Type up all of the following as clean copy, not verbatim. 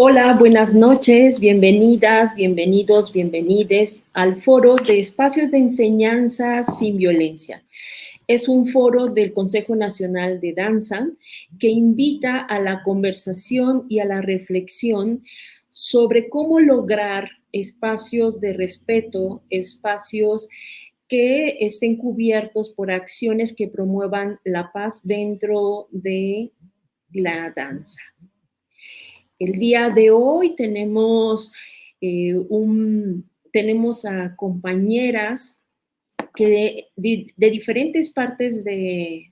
Hola, buenas noches, bienvenidas, bienvenidos, bienvenides al Foro de Espacios de Enseñanza sin Violencia. Es un foro del Consejo Nacional de Danza que invita a la conversación y a la reflexión sobre cómo lograr espacios de respeto, espacios que estén cubiertos por acciones que promuevan la paz dentro de la danza. El día de hoy tenemos a compañeras de diferentes partes del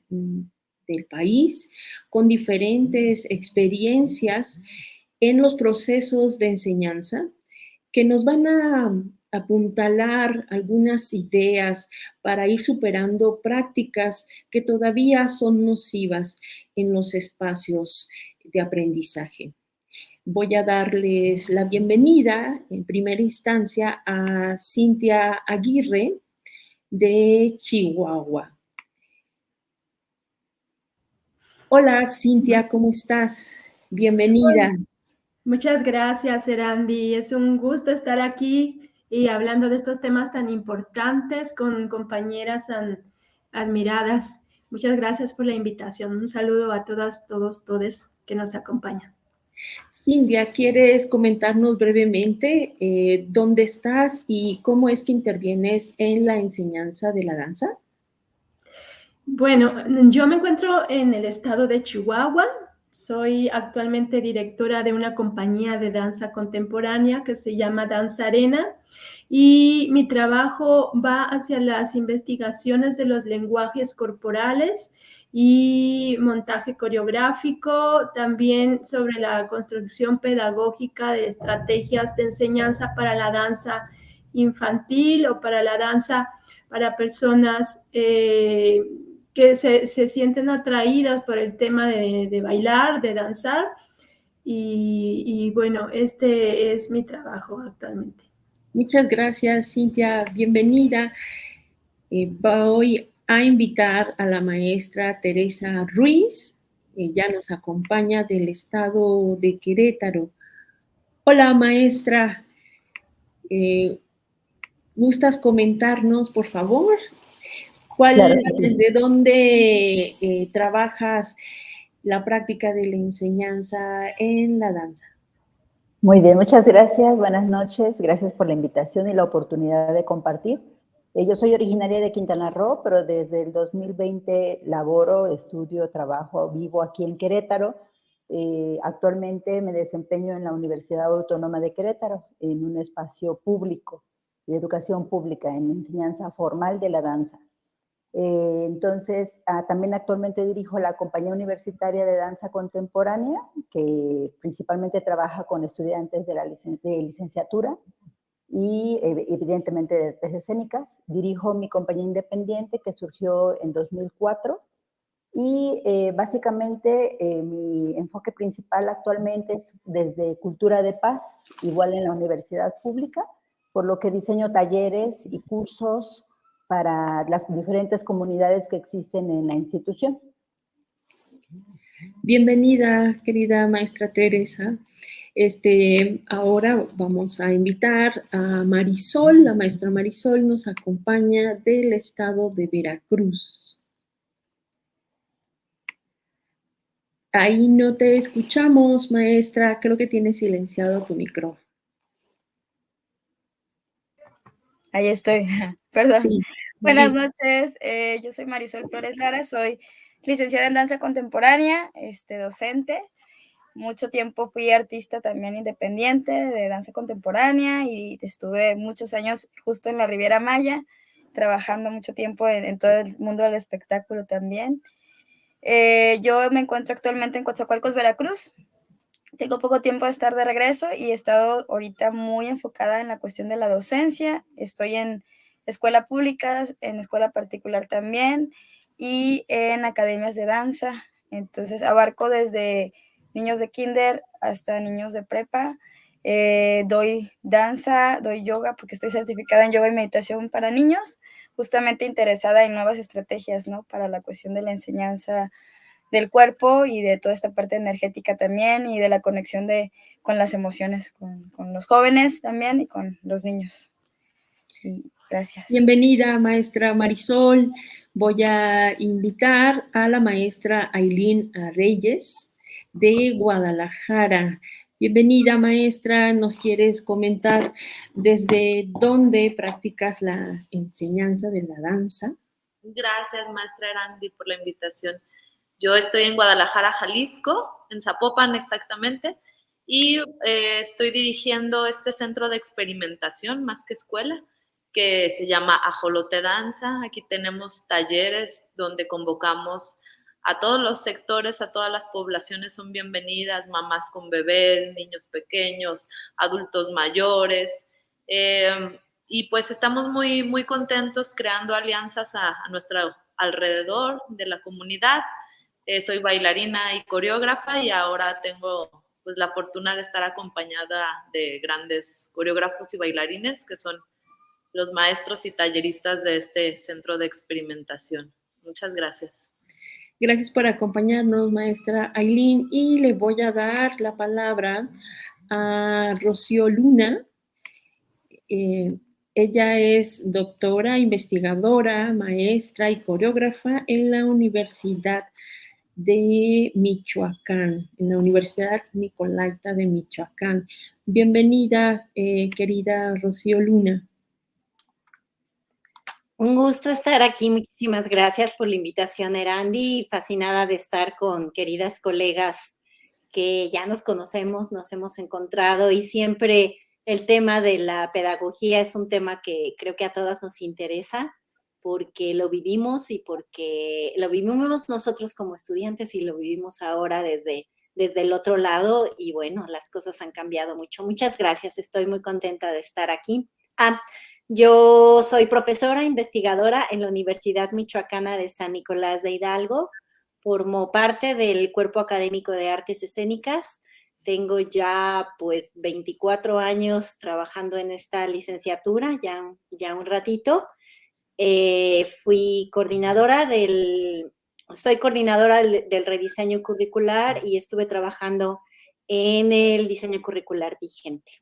país, con diferentes experiencias en los procesos de enseñanza, que nos van a apuntalar algunas ideas para ir superando prácticas que todavía son nocivas en los espacios de aprendizaje. Voy a darles la bienvenida en primera instancia a Cintia Aguirre de Chihuahua. Hola Cintia, ¿cómo estás? Bienvenida. Muchas gracias, Erandi. Es un gusto estar aquí y hablando de estos temas tan importantes con compañeras tan admiradas. Muchas gracias por la invitación. Un saludo a todas, todos, todes que nos acompañan. Cintia, ¿quieres comentarnos brevemente dónde estás y cómo es que intervienes en la enseñanza de la danza? Bueno, yo me encuentro en el estado de Chihuahua. Soy actualmente directora de una compañía de danza contemporánea que se llama Danza Arena y mi trabajo va hacia las investigaciones de los lenguajes corporales y montaje coreográfico, también sobre la construcción pedagógica de estrategias de enseñanza para la danza infantil o para la danza para personas que se sienten atraídas por el tema de bailar, de danzar. Y bueno, este es mi trabajo actualmente. Muchas gracias, Cintia. Bienvenida. Voy a invitar a la maestra Teresa Ruiz. Ella nos acompaña del estado de Querétaro. Hola, maestra. ¿Gustas comentarnos, por favor, Claro que sí. desde dónde trabajas la práctica de la enseñanza en la danza? Muy bien, muchas gracias. Buenas noches. Gracias por la invitación y la oportunidad de compartir. Yo soy originaria de Quintana Roo, pero desde el 2020 laboro, estudio, trabajo, vivo aquí en Querétaro. Actualmente me desempeño en la Universidad Autónoma de Querétaro, en un espacio público, de educación pública, en enseñanza formal de la danza. Entonces, también actualmente dirijo la compañía universitaria de danza contemporánea, que principalmente trabaja con estudiantes de licenciatura y evidentemente de artes escénicas. Dirijo mi compañía independiente que surgió en 2004 y básicamente mi enfoque principal actualmente es desde cultura de paz, igual en la universidad pública, por lo que diseño talleres y cursos para las diferentes comunidades que existen en la institución. Bienvenida, querida maestra Teresa. Ahora vamos a invitar a Marisol. La maestra Marisol nos acompaña del estado de Veracruz. Ahí no te escuchamos, maestra. Creo que tienes silenciado tu micrófono. Ahí estoy, perdón. Sí. Buenas noches, yo soy Marisol Flores Lara, soy licenciada en danza contemporánea, docente. Mucho tiempo fui artista también independiente de danza contemporánea y estuve muchos años justo en la Riviera Maya, trabajando mucho tiempo en todo el mundo del espectáculo también. Yo me encuentro actualmente en Coatzacoalcos, Veracruz. Tengo poco tiempo de estar de regreso y he estado ahorita muy enfocada en la cuestión de la docencia. Estoy en escuela pública, en escuela particular también y en academias de danza. Entonces abarco desde niños de kinder hasta niños de prepa. Doy danza, doy yoga porque estoy certificada en yoga y meditación para niños, justamente interesada en nuevas estrategias, ¿no? Para la cuestión de la enseñanza del cuerpo y de toda esta parte energética también y de la conexión con las emociones, con los jóvenes también y con los niños. Y gracias. Bienvenida, maestra Marisol. Voy a invitar a la maestra Ailín Reyes de Guadalajara. Bienvenida, maestra. ¿Nos quieres comentar desde dónde practicas la enseñanza de la danza? Gracias, maestra Erandi, por la invitación. Yo estoy en Guadalajara, Jalisco, en Zapopan exactamente, y estoy dirigiendo este centro de experimentación, más que escuela, que se llama Ajolote Danza. Aquí tenemos talleres donde convocamos a todos los sectores, a todas las poblaciones son bienvenidas, mamás con bebés, niños pequeños, adultos mayores, y pues estamos muy, muy contentos creando alianzas a nuestro alrededor de la comunidad. Soy bailarina y coreógrafa y ahora tengo pues la fortuna de estar acompañada de grandes coreógrafos y bailarines que son los maestros y talleristas de este centro de experimentación. Muchas gracias. Gracias por acompañarnos, maestra Ailín, y le voy a dar la palabra a Rocío Luna. Ella es doctora, investigadora, maestra y coreógrafa en la Universidad de Michoacán, en la Universidad Nicolaita de Michoacán. Bienvenida, querida Rocío Luna. Un gusto estar aquí. Muchísimas gracias por la invitación, Erandi. Fascinada de estar con queridas colegas que ya nos conocemos, nos hemos encontrado y siempre el tema de la pedagogía es un tema que creo que a todas nos interesa porque lo vivimos y porque lo vivimos nosotros como estudiantes y lo vivimos ahora desde el otro lado y bueno, las cosas han cambiado mucho. Muchas gracias, estoy muy contenta de estar aquí. Yo soy profesora investigadora en la Universidad Michoacana de San Nicolás de Hidalgo. Formo parte del Cuerpo Académico de Artes Escénicas. Tengo ya pues 24 años trabajando en esta licenciatura, ya un ratito. Soy coordinadora del rediseño curricular y estuve trabajando en el diseño curricular vigente.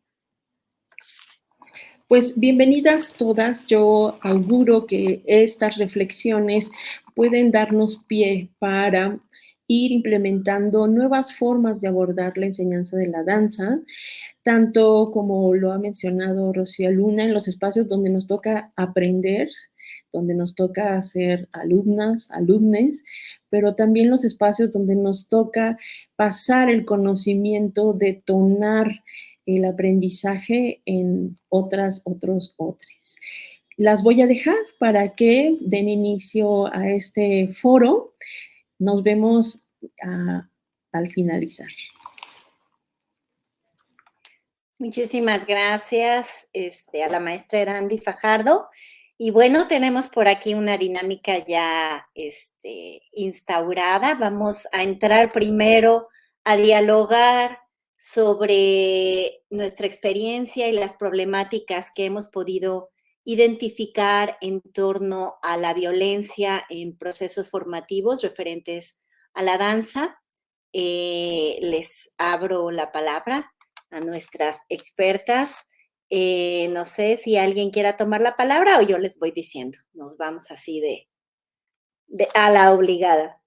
Pues bienvenidas todas. Yo auguro que estas reflexiones pueden darnos pie para ir implementando nuevas formas de abordar la enseñanza de la danza, tanto como lo ha mencionado Rocío Luna, en los espacios donde nos toca aprender, donde nos toca ser alumnas, alumnes, pero también los espacios donde nos toca pasar el conocimiento, detonar el aprendizaje en otros. Las voy a dejar para que den inicio a este foro. Nos vemos al finalizar. Muchísimas gracias a la maestra Erandi Fajardo. Y bueno, tenemos por aquí una dinámica ya instaurada. Vamos a entrar primero a dialogar sobre nuestra experiencia y las problemáticas que hemos podido identificar en torno a la violencia en procesos formativos referentes a la danza. Les abro la palabra a nuestras expertas. No sé si alguien quiera tomar la palabra o yo les voy diciendo. Nos vamos así a la obligada.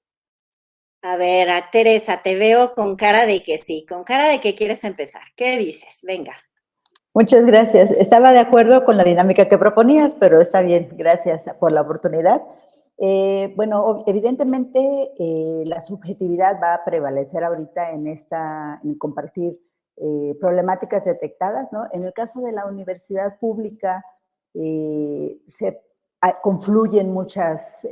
A ver, a Teresa, te veo con cara de que sí, con cara de que quieres empezar. ¿Qué dices? Venga. Muchas gracias. Estaba de acuerdo con la dinámica que proponías, pero está bien. Gracias por la oportunidad. Bueno, evidentemente la subjetividad va a prevalecer ahorita en compartir problemáticas detectadas, ¿no? En el caso de la universidad pública confluyen muchas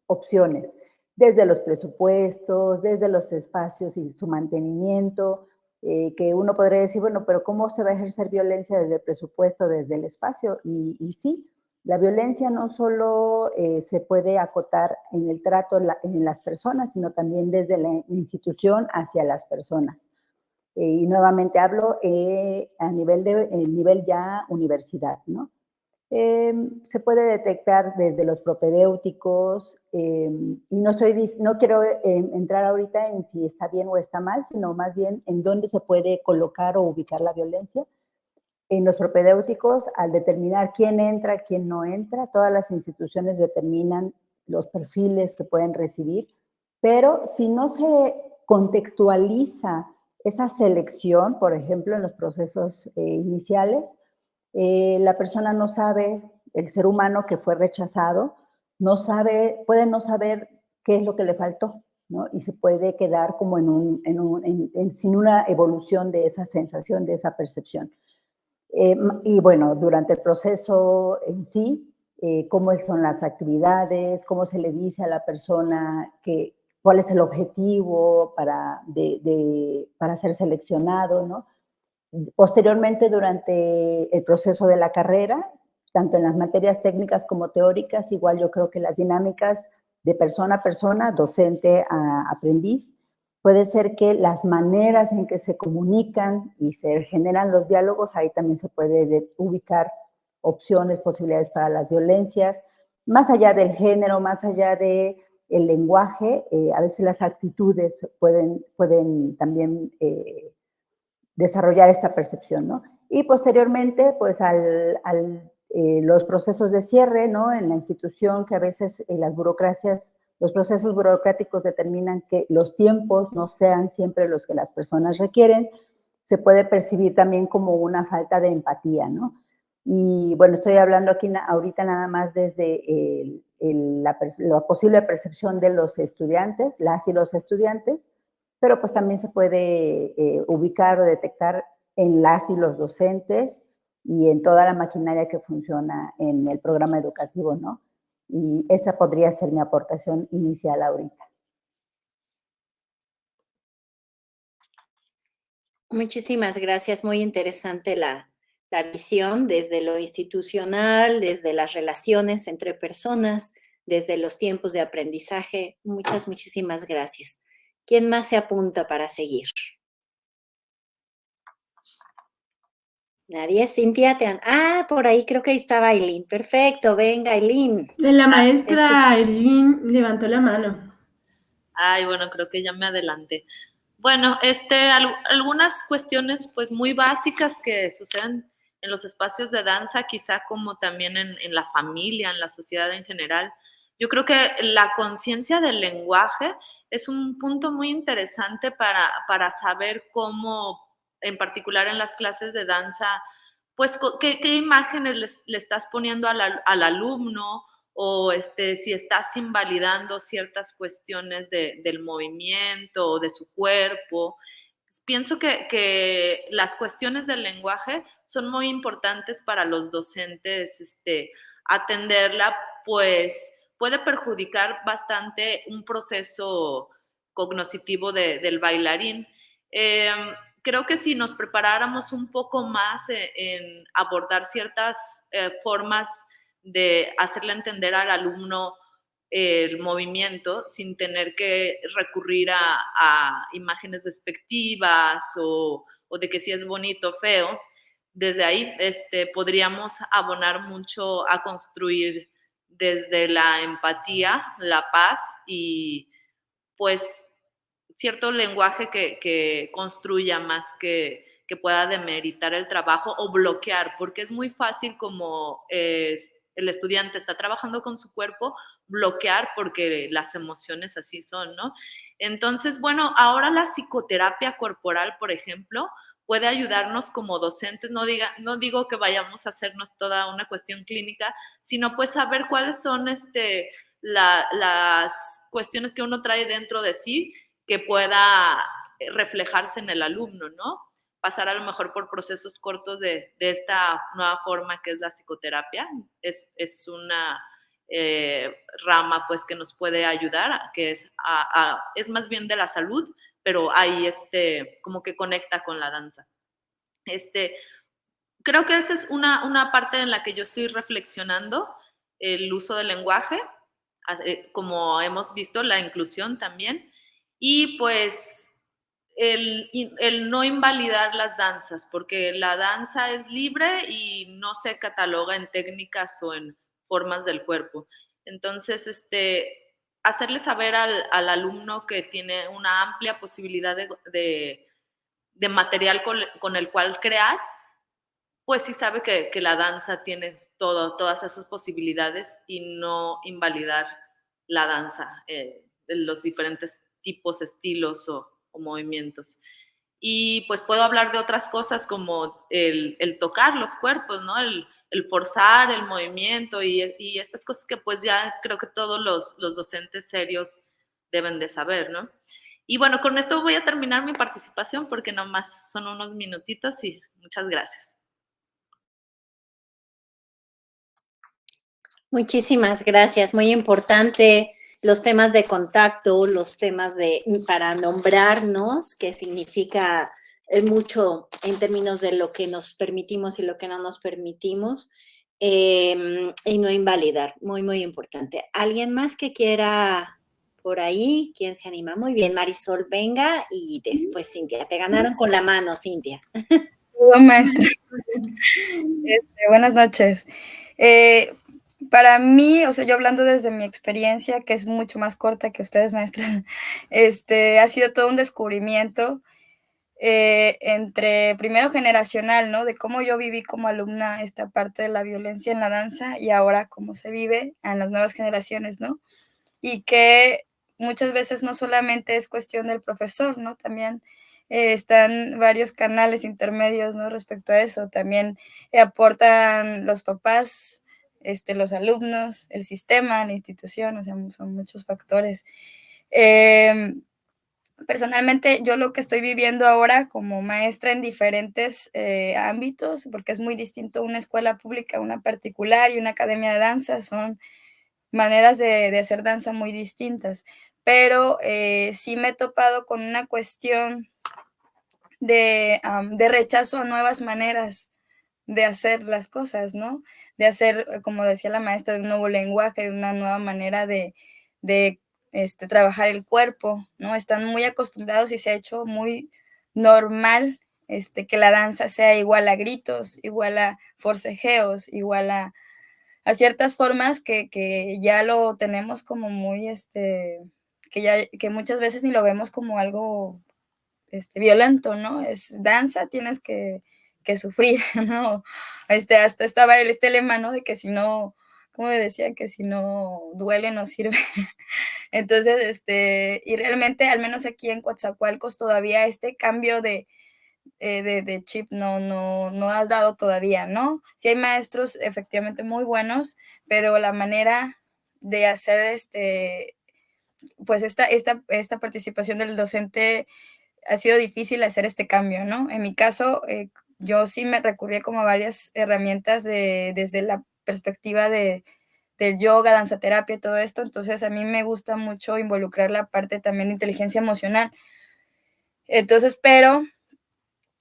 opciones, desde los presupuestos, desde los espacios y su mantenimiento, que uno podría decir, bueno, pero ¿cómo se va a ejercer violencia desde el presupuesto, desde el espacio? Y sí, la violencia no solo se puede acotar en el trato en las personas, sino también desde la institución hacia las personas. Y nuevamente hablo a nivel ya universidad, ¿no? Se puede detectar desde los propedéuticos, y no quiero entrar ahorita en si está bien o está mal, sino más bien en dónde se puede colocar o ubicar la violencia. En los propedéuticos, al determinar quién entra, quién no entra, todas las instituciones determinan los perfiles que pueden recibir, pero si no se contextualiza esa selección, por ejemplo, en los procesos iniciales, la persona no sabe, el ser humano que fue rechazado, no sabe, puede no saber qué es lo que le faltó, ¿no? Y se puede quedar como sin una evolución de esa sensación, de esa percepción. Y bueno, durante el proceso en sí, cómo son las actividades, cómo se le dice a la persona cuál es el objetivo para ser seleccionado, ¿no? Posteriormente, durante el proceso de la carrera, tanto en las materias técnicas como teóricas, igual yo creo que las dinámicas de persona a persona, docente a aprendiz, puede ser que las maneras en que se comunican y se generan los diálogos, ahí también se puede ubicar opciones, posibilidades para las violencias, más allá del género, más allá del lenguaje, a veces las actitudes pueden también desarrollar esta percepción, ¿no? Y posteriormente, pues los procesos de cierre, ¿no? En la institución, que a veces las burocracias, los procesos burocráticos determinan que los tiempos no sean siempre los que las personas requieren, se puede percibir también como una falta de empatía, ¿no? Y bueno, estoy hablando aquí ahorita nada más desde la posible percepción de los estudiantes, las y los estudiantes, pero pues también se puede ubicar o detectar en las y los docentes y en toda la maquinaria que funciona en el programa educativo, ¿no? Y esa podría ser mi aportación inicial ahorita. Muchísimas gracias, muy interesante la visión desde lo institucional, desde las relaciones entre personas, desde los tiempos de aprendizaje. Muchísimas gracias. ¿Quién más se apunta para seguir? ¿Nadie? Cintia, por ahí creo que ahí estaba Aileen. Perfecto, venga, Aileen. La maestra Aileen levantó la mano. Ay, bueno, creo que ya me adelanté. Bueno, algunas cuestiones pues muy básicas que suceden en los espacios de danza, quizá como también en la familia, en la sociedad en general. Yo creo que la conciencia del lenguaje es un punto muy interesante para saber cómo, en particular en las clases de danza, pues qué imágenes le estás poniendo al alumno, o si estás invalidando ciertas cuestiones del movimiento o de su cuerpo. Pienso que las cuestiones del lenguaje son muy importantes para los docentes atenderla, pues puede perjudicar bastante un proceso cognitivo del bailarín. Creo que si nos preparáramos un poco más en abordar ciertas formas de hacerle entender al alumno el movimiento sin tener que recurrir a imágenes despectivas o de que si es bonito o feo. Desde ahí podríamos abonar mucho a construir desde la empatía, la paz y pues cierto lenguaje que construya más que pueda demeritar el trabajo o bloquear, porque es muy fácil como el estudiante está trabajando con su cuerpo, bloquear porque las emociones así son, ¿no? Entonces, bueno, ahora la psicoterapia corporal, por ejemplo, puede ayudarnos como docentes, no digo que vayamos a hacernos toda una cuestión clínica, sino pues saber cuáles son las cuestiones que uno trae dentro de sí que pueda reflejarse en el alumno, ¿no? Pasar a lo mejor por procesos cortos de esta nueva forma que es la psicoterapia. Es una rama pues que nos puede ayudar, que es más bien de la salud, pero ahí como que conecta con la danza. Creo que esa es una parte en la que yo estoy reflexionando, el uso del lenguaje, como hemos visto, la inclusión también. Y pues el no invalidar las danzas, porque la danza es libre y no se cataloga en técnicas o en formas del cuerpo. Entonces, hacerle saber al alumno que tiene una amplia posibilidad de material con el cual crear, pues sí sabe que la danza tiene todas esas posibilidades y no invalidar la danza, los diferentes tipos, estilos o movimientos. Y pues puedo hablar de otras cosas como el tocar los cuerpos, ¿no? El forzar el movimiento y estas cosas que pues ya creo que todos los docentes serios deben de saber, ¿no? Y bueno, con esto voy a terminar mi participación porque nomás son unos minutitos y muchas gracias. Muchísimas gracias, muy importante los temas de contacto, los temas para nombrarnos, que significa mucho en términos de lo que nos permitimos y lo que no nos permitimos, y no invalidar, muy, muy importante. ¿Alguien más que quiera por ahí? ¿Quién se anima? Muy bien, Marisol, venga, y después Cintia. Te ganaron con la mano, Cintia. Hola, maestra. Buenas noches. Para mí, o sea, yo hablando desde mi experiencia, que es mucho más corta que ustedes, maestra, ha sido todo un descubrimiento entre primero generacional, ¿no? De cómo yo viví como alumna esta parte de la violencia en la danza y ahora cómo se vive en las nuevas generaciones, ¿no? Y que muchas veces no solamente es cuestión del profesor, ¿no? También están varios canales intermedios, ¿no? Respecto a eso. También aportan los papás, los alumnos, el sistema, la institución, o sea, son muchos factores. Personalmente, yo lo que estoy viviendo ahora como maestra en diferentes ámbitos, porque es muy distinto una escuela pública, una particular y una academia de danza, son maneras de hacer danza muy distintas, pero sí me he topado con una cuestión de rechazo a nuevas maneras de hacer las cosas, ¿no? De hacer, como decía la maestra, de un nuevo lenguaje, de una nueva manera de trabajar el cuerpo, ¿no? Están muy acostumbrados y se ha hecho muy normal que la danza sea igual a gritos, igual a forcejeos, igual a ciertas formas que ya lo tenemos como muy, que muchas veces ni lo vemos como algo violento, ¿no? Es danza, tienes que sufrir, ¿no? Hasta estaba este lema, ¿no? De que si no, ¿cómo me decían? Que si no duele, no sirve. Entonces, y realmente, al menos aquí en Coatzacoalcos, todavía este cambio de chip no has dado todavía, ¿no? Sí hay maestros efectivamente muy buenos, pero la manera de hacer pues esta participación del docente ha sido difícil hacer este cambio, ¿no? En mi caso, yo sí me recurrí como a varias herramientas desde la perspectiva del yoga, danza terapia, todo esto, entonces a mí me gusta mucho involucrar la parte también de inteligencia emocional. Entonces, pero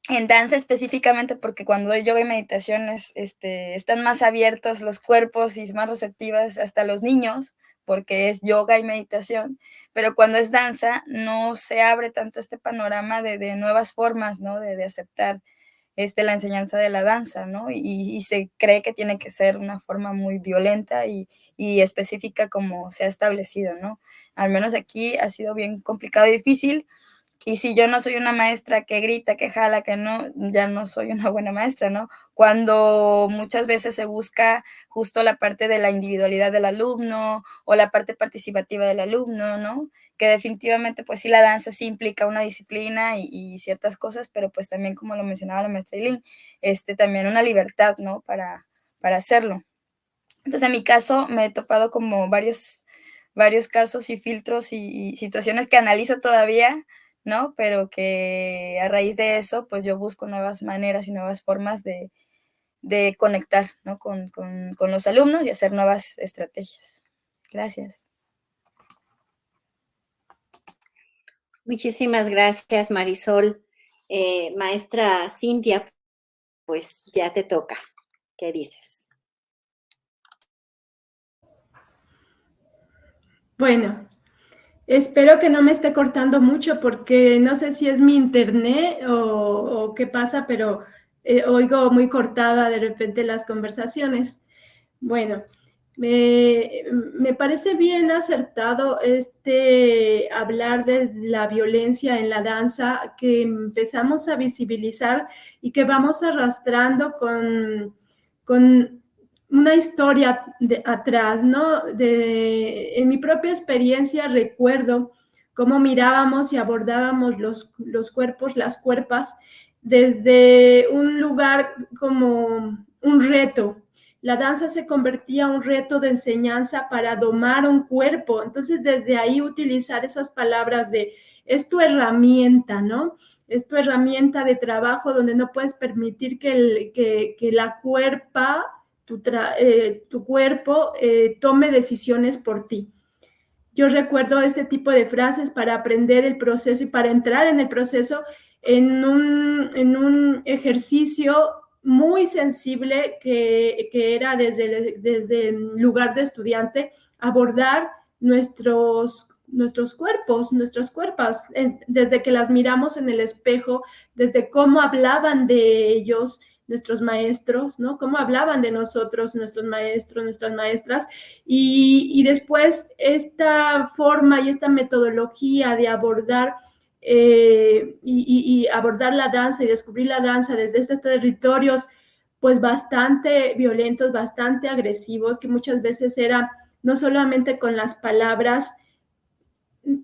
en danza específicamente, porque cuando doy yoga y meditaciones, están más abiertos los cuerpos y más receptivas hasta los niños, porque es yoga y meditación, pero cuando es danza no se abre tanto este panorama de nuevas formas, ¿no? De aceptar la enseñanza de la danza, ¿no? Y se cree que tiene que ser una forma muy violenta y específica como se ha establecido, ¿no? Al menos aquí ha sido bien complicado y difícil. Y si yo no soy una maestra que grita, que jala, que no, ya no soy una buena maestra, ¿no? Cuando muchas veces se busca justo la parte de la individualidad del alumno o la parte participativa del alumno, ¿no? Que definitivamente, pues sí, la danza sí implica una disciplina y ciertas cosas, pero pues también, como lo mencionaba la maestra Eileen, también una libertad, ¿no? Para hacerlo. Entonces, en mi caso, me he topado como varios casos y filtros y situaciones que analizo todavía, ¿no? Pero que a raíz de eso, pues yo busco nuevas maneras y nuevas formas de conectar, ¿no? Con los alumnos y hacer nuevas estrategias. Gracias. Muchísimas gracias, Marisol. Maestra Cintia, pues ya te toca. ¿Qué dices? Bueno, Espero que no me esté cortando mucho porque no sé si es mi internet o qué pasa, pero oigo muy cortada de repente las conversaciones. Bueno, me parece bien acertado hablar de la violencia en la danza que empezamos a visibilizar y que vamos arrastrando con una historia atrás, ¿no? En mi propia experiencia recuerdo cómo mirábamos y abordábamos los cuerpos, las cuerpas, desde un lugar como un reto. La danza se convertía en un reto de enseñanza para domar un cuerpo. Entonces, desde ahí utilizar esas palabras de, es tu herramienta, ¿no? Es tu herramienta de trabajo donde no puedes permitir que la cuerpa, tu cuerpo, tome decisiones por ti. Yo recuerdo este tipo de frases para aprender el proceso y para entrar en el proceso en un ejercicio muy sensible que era desde el lugar de estudiante, abordar nuestros cuerpos, nuestras cuerpas, desde que las miramos en el espejo, desde cómo hablaban de ellos nuestros maestros, ¿no? Cómo hablaban de nosotros, nuestros maestros, nuestras maestras, y después esta forma y esta metodología de abordar y abordar la danza y descubrir la danza desde estos territorios pues bastante violentos, bastante agresivos, que muchas veces era no solamente con las palabras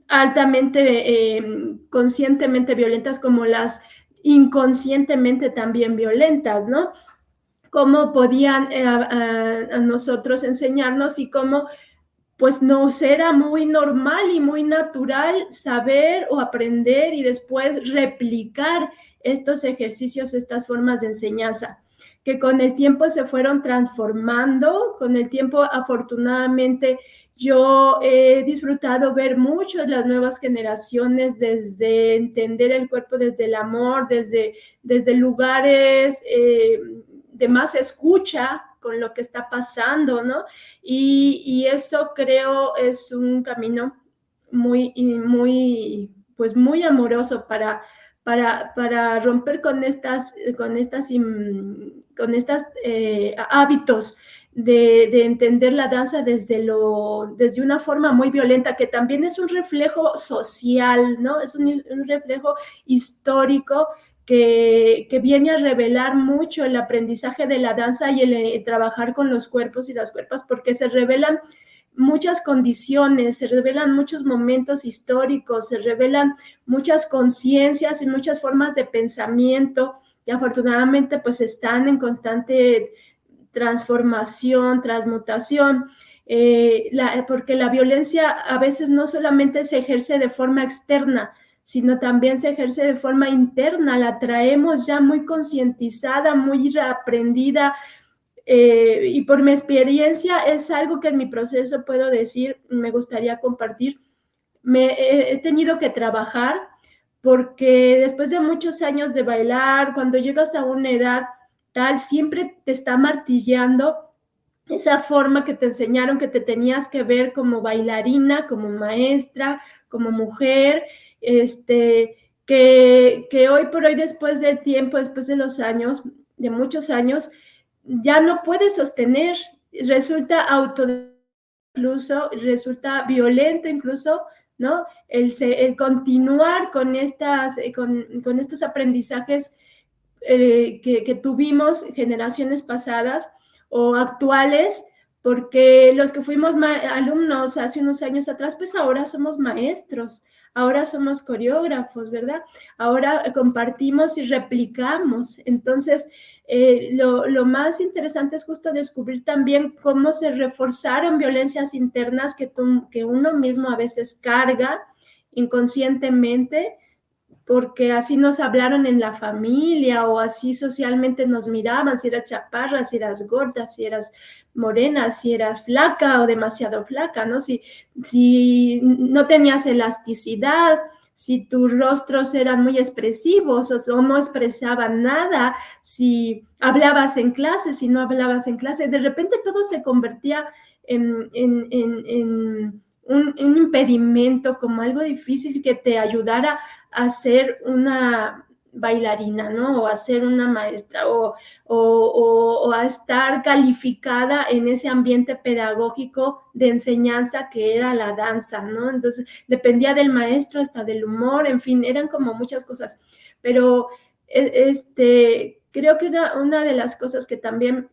altamente, conscientemente violentas, como las inconscientemente también violentas, ¿no? Cómo podían a nosotros enseñarnos y cómo pues nos era muy normal y muy natural saber o aprender y después replicar estos ejercicios, estas formas de enseñanza, que con el tiempo se fueron transformando. Con el tiempo, afortunadamente, yo he disfrutado ver mucho las nuevas generaciones desde entender el cuerpo, desde el amor, desde lugares de más escucha con lo que está pasando, ¿no? Y esto creo es un camino pues muy amoroso para romper con estas hábitos de entender la danza desde una forma muy violenta, que también es un reflejo social, ¿no? Es un reflejo histórico que viene a revelar mucho el aprendizaje de la danza y el trabajar con los cuerpos y las cuerpas, porque se revelan muchas condiciones, se revelan muchos momentos históricos, se revelan muchas conciencias y muchas formas de pensamiento, y afortunadamente pues están en constante transformación, transmutación, porque la violencia a veces no solamente se ejerce de forma externa, sino también se ejerce de forma interna, la traemos ya muy concientizada, muy aprendida, y por mi experiencia es algo que en mi proceso puedo decir, me gustaría compartir, he tenido que trabajar porque después de muchos años de bailar, cuando llegas a una edad tal, siempre te está martilleando esa forma que te enseñaron que te tenías que ver como bailarina, como maestra, como mujer, que hoy por hoy, después del tiempo, después de los años, de muchos años, ya no puedes sostener, resulta incluso, resulta violento incluso, ¿no? El continuar con estos aprendizajes que tuvimos generaciones pasadas o actuales, porque los que fuimos alumnos hace unos años atrás, pues ahora somos maestros, ahora somos coreógrafos, ¿verdad? Ahora compartimos y replicamos. Entonces, lo más interesante es justo descubrir también cómo se reforzaron violencias internas que uno mismo a veces carga inconscientemente, porque así nos hablaron en la familia o así socialmente nos miraban, si eras chaparra, si eras gorda, si eras morena, si eras flaca o demasiado flaca, ¿no? Si no tenías elasticidad, si tus rostros eran muy expresivos o no expresaban nada, si hablabas en clase, si no hablabas en clase, de repente todo se convertía en un impedimento, como algo difícil que te ayudara a ser una bailarina, ¿no? O a ser una maestra, o a estar calificada en ese ambiente pedagógico de enseñanza que era la danza, ¿no? Entonces, dependía del maestro, hasta del humor, en fin, eran como muchas cosas. Pero, creo que una de las cosas que también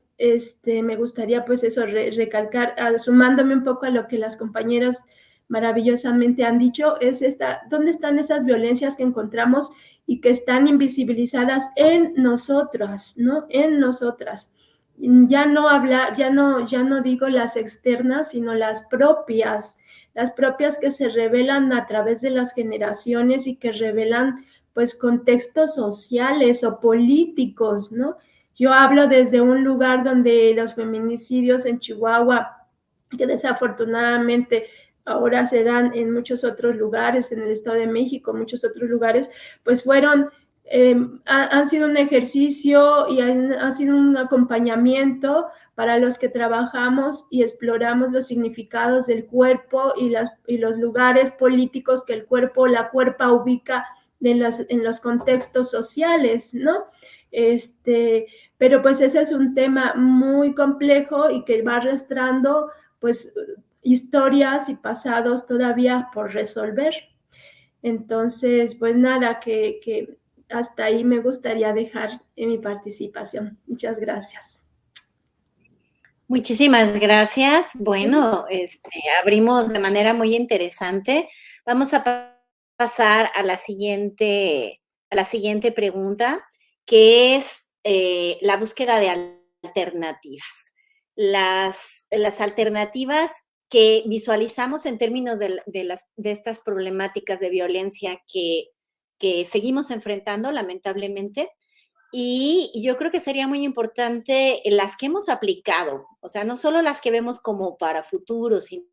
me gustaría, pues eso, recalcar, sumándome un poco a lo que las compañeras maravillosamente han dicho, es ¿dónde están esas violencias que encontramos y que están invisibilizadas en nosotras, ¿no? En nosotras. Ya no digo las externas, sino las propias que se revelan a través de las generaciones y que revelan, pues, contextos sociales o políticos, ¿no? Yo hablo desde un lugar donde los feminicidios en Chihuahua, que desafortunadamente ahora se dan en muchos otros lugares, en el Estado de México, muchos otros lugares, pues han sido un ejercicio y han sido un acompañamiento para los que trabajamos y exploramos los significados del cuerpo y los lugares políticos que el cuerpo, la cuerpa ubica en los contextos sociales, ¿no? Pero pues ese es un tema muy complejo y que va arrastrando, pues, historias y pasados todavía por resolver. Entonces, pues nada, que hasta ahí me gustaría dejar en mi participación. Muchas gracias. Muchísimas gracias. Bueno, abrimos de manera muy interesante. Vamos a pasar a la siguiente pregunta, que es la búsqueda de alternativas. Las alternativas que visualizamos en términos de estas problemáticas de violencia que seguimos enfrentando, lamentablemente. Y yo creo que sería muy importante las que hemos aplicado, o sea, no solo las que vemos como para futuro, sino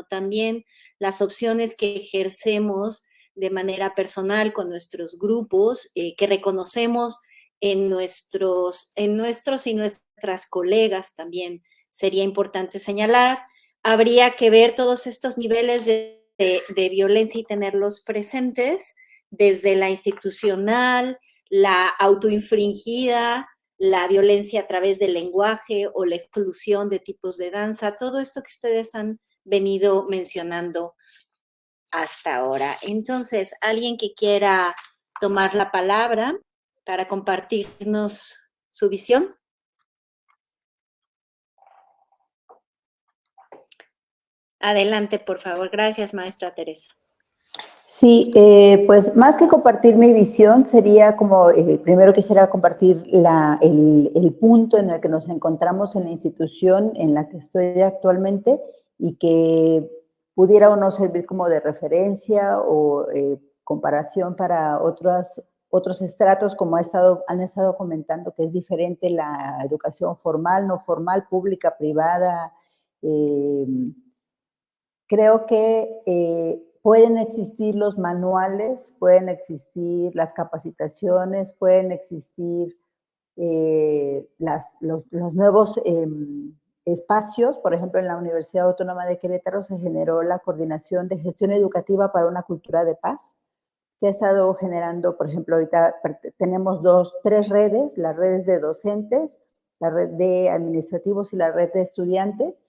también las opciones que ejercemos de manera personal con nuestros grupos, que reconocemos en nuestros y nuestras colegas también. Sería importante señalar. Habría que ver todos estos niveles de violencia y tenerlos presentes desde la institucional, la autoinfringida, la violencia a través del lenguaje o la exclusión de tipos de danza, todo esto que ustedes han venido mencionando hasta ahora. Entonces, ¿alguien que quiera tomar la palabra para compartirnos su visión? Adelante, por favor. Gracias, maestra Teresa. Sí, pues más que compartir mi visión, sería como, primero quisiera compartir el punto en el que nos encontramos en la institución en la que estoy actualmente y que pudiera o no servir como de referencia o comparación para otros estratos, como han estado comentando, que es diferente la educación formal, no formal, pública, privada. Creo que pueden existir los manuales, pueden existir las capacitaciones, pueden existir los nuevos espacios. Por ejemplo, en la Universidad Autónoma de Querétaro se generó la Coordinación de Gestión Educativa para una Cultura de Paz, que ha estado generando, por ejemplo, ahorita tenemos tres redes, las redes de docentes, la red de administrativos y la red de estudiantes.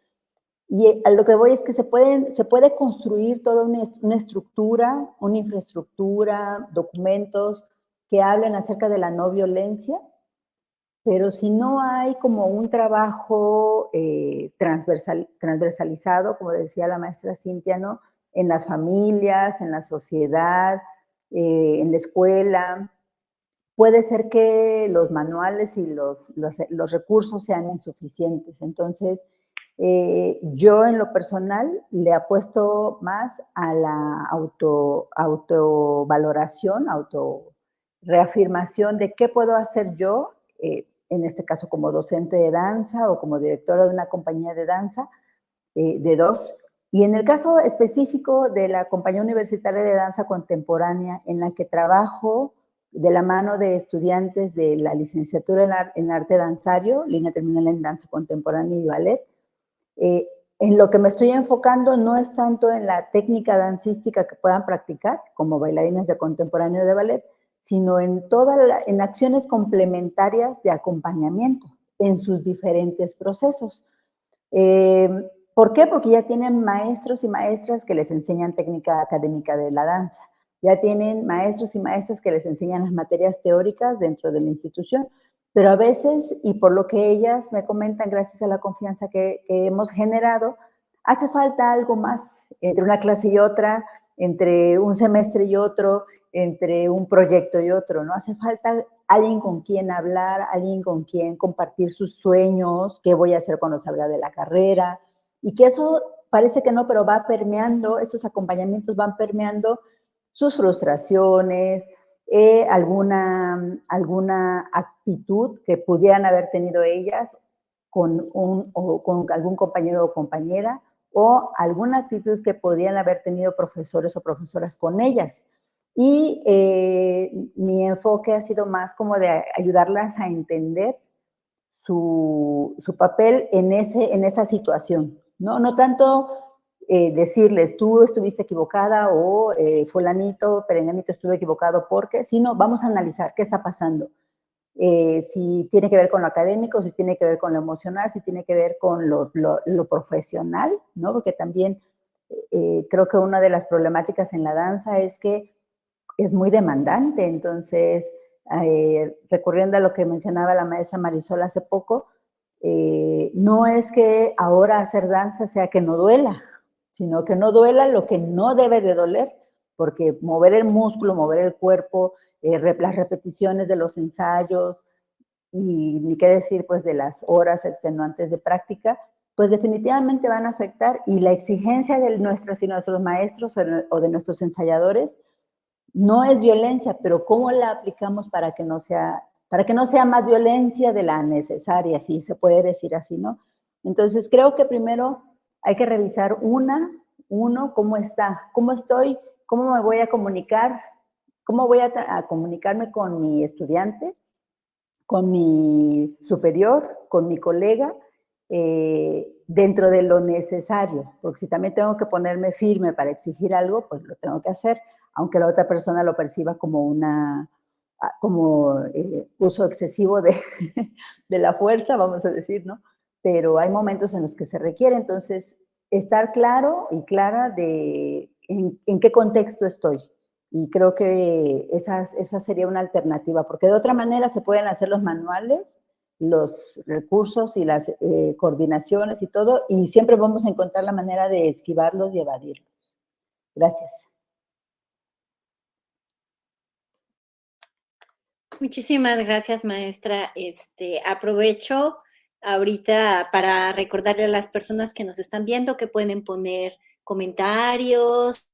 Y a lo que voy es que se puede construir toda una estructura, una infraestructura, documentos que hablen acerca de la no violencia, pero si no hay como un trabajo transversalizado, como decía la maestra Cintia, ¿no? En las familias, en la sociedad, en la escuela, puede ser que los manuales y los recursos sean insuficientes. Entonces, yo en lo personal le apuesto más a la autovaloración, reafirmación de qué puedo hacer yo, en este caso como docente de danza o como directora de una compañía de danza, de dos. Y en el caso específico de la Compañía Universitaria de Danza Contemporánea, en la que trabajo de la mano de estudiantes de la licenciatura en arte danzario, línea terminal en danza contemporánea y ballet, En lo que me estoy enfocando no es tanto en la técnica dancística que puedan practicar como bailarines de contemporáneo de ballet, sino en en acciones complementarias de acompañamiento en sus diferentes procesos. ¿Por qué? Porque ya tienen maestros y maestras que les enseñan técnica académica de la danza. Ya tienen maestros y maestras que les enseñan las materias teóricas dentro de la institución. Pero a veces, y por lo que ellas me comentan, gracias a la confianza que hemos generado, hace falta algo más entre una clase y otra, entre un semestre y otro, entre un proyecto y otro, ¿no? Hace falta alguien con quien hablar, alguien con quien compartir sus sueños, qué voy a hacer cuando salga de la carrera, y que eso parece que no, pero va permeando, estos acompañamientos van permeando sus frustraciones, alguna actitud que pudieran haber tenido ellas o con algún compañero o compañera, o alguna actitud que podían haber tenido profesores o profesoras con ellas. Y mi enfoque ha sido más como de ayudarlas a entender su papel en esa situación, ¿no? No tanto decirles, tú estuviste equivocada o fulanito, perenganito estuvo equivocado porque, sino vamos a analizar qué está pasando. Si tiene que ver con lo académico, si tiene que ver con lo emocional, si tiene que ver con lo profesional, ¿no? Porque también creo que una de las problemáticas en la danza es que es muy demandante, entonces, recurriendo a lo que mencionaba la maestra Marisol hace poco, no es que ahora hacer danza sea que no duela, sino que no duela lo que no debe de doler, porque mover el músculo, mover el cuerpo, las repeticiones de los ensayos y ni qué decir pues de las horas extenuantes de práctica, pues definitivamente van a afectar y la exigencia de nuestras y nuestros maestros o de nuestros ensayadores no es violencia, pero ¿cómo la aplicamos para que no sea más violencia de la necesaria, si se puede decir así, ¿no? Entonces, creo que primero hay que revisar cómo está, cómo estoy, cómo me voy a comunicar, cómo voy a comunicarme con mi estudiante, con mi superior, con mi colega, dentro de lo necesario, porque si también tengo que ponerme firme para exigir algo, pues lo tengo que hacer, aunque la otra persona lo perciba como uso excesivo de, de la fuerza, vamos a decir, ¿no? Pero hay momentos en los que se requiere, entonces, estar claro y clara de en qué contexto estoy. Y creo que esa sería una alternativa, porque de otra manera se pueden hacer los manuales, los recursos y las coordinaciones y todo, y siempre vamos a encontrar la manera de esquivarlos y evadirlos. Gracias. Muchísimas gracias, maestra. Aprovecho ahorita para recordarle a las personas que nos están viendo que pueden poner comentarios,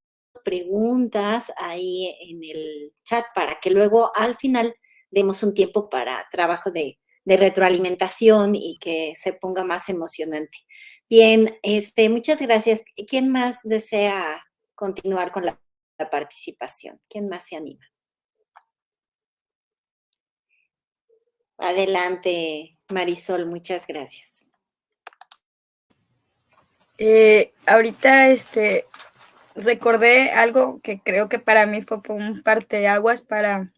preguntas ahí en el chat para que luego al final demos un tiempo para trabajo de retroalimentación y que se ponga más emocionante. Bien, muchas gracias. ¿Quién más desea continuar con la participación? ¿Quién más se anima? Adelante, Marisol, muchas gracias. Ahorita recordé algo que creo que para mí fue un parteaguas para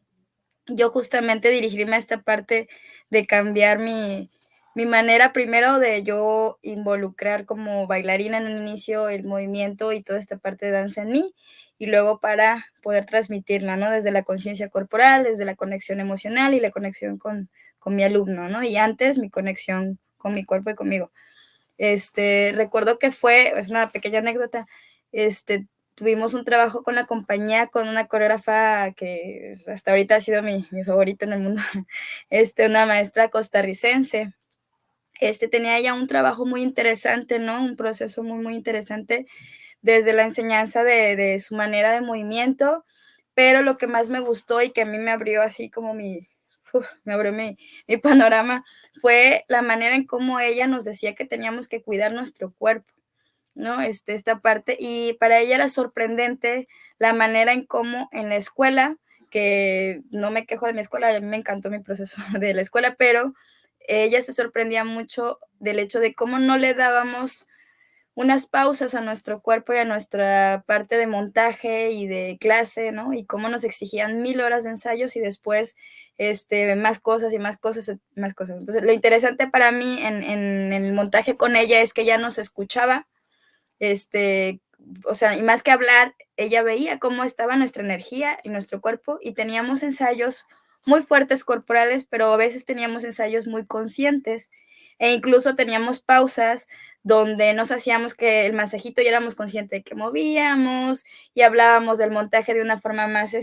yo justamente dirigirme a esta parte de cambiar mi manera primero de yo involucrar como bailarina en un inicio el movimiento y toda esta parte de danza en mí, y luego para poder transmitirla, ¿no? Desde la conciencia corporal, desde la conexión emocional y la conexión con mi alumno, ¿no? Y antes mi conexión con mi cuerpo y conmigo. Recuerdo que es una pequeña anécdota, tuvimos un trabajo con la compañía, con una coreógrafa que hasta ahorita ha sido mi favorita en el mundo, una maestra costarricense. Tenía ya un trabajo muy interesante, ¿no? Un proceso muy, muy interesante desde la enseñanza de su manera de movimiento, pero lo que más me gustó y que a mí me abrió así como me abrió mi panorama, fue la manera en cómo ella nos decía que teníamos que cuidar nuestro cuerpo, ¿no? Esta parte, y para ella era sorprendente la manera en cómo en la escuela, que no me quejo de mi escuela, a mí me encantó mi proceso de la escuela, pero ella se sorprendía mucho del hecho de cómo no le dábamos unas pausas a nuestro cuerpo y a nuestra parte de montaje y de clase, ¿no? Y cómo nos exigían 1000 horas de ensayos y después más cosas y más cosas y más cosas. Entonces, lo interesante para mí en el montaje con ella es que ella nos escuchaba, o sea, y más que hablar, ella veía cómo estaba nuestra energía y nuestro cuerpo y teníamos ensayos muy fuertes corporales, pero a veces teníamos ensayos muy conscientes e incluso teníamos pausas donde nos hacíamos que el masajito y éramos conscientes de que movíamos y hablábamos del montaje de una forma más,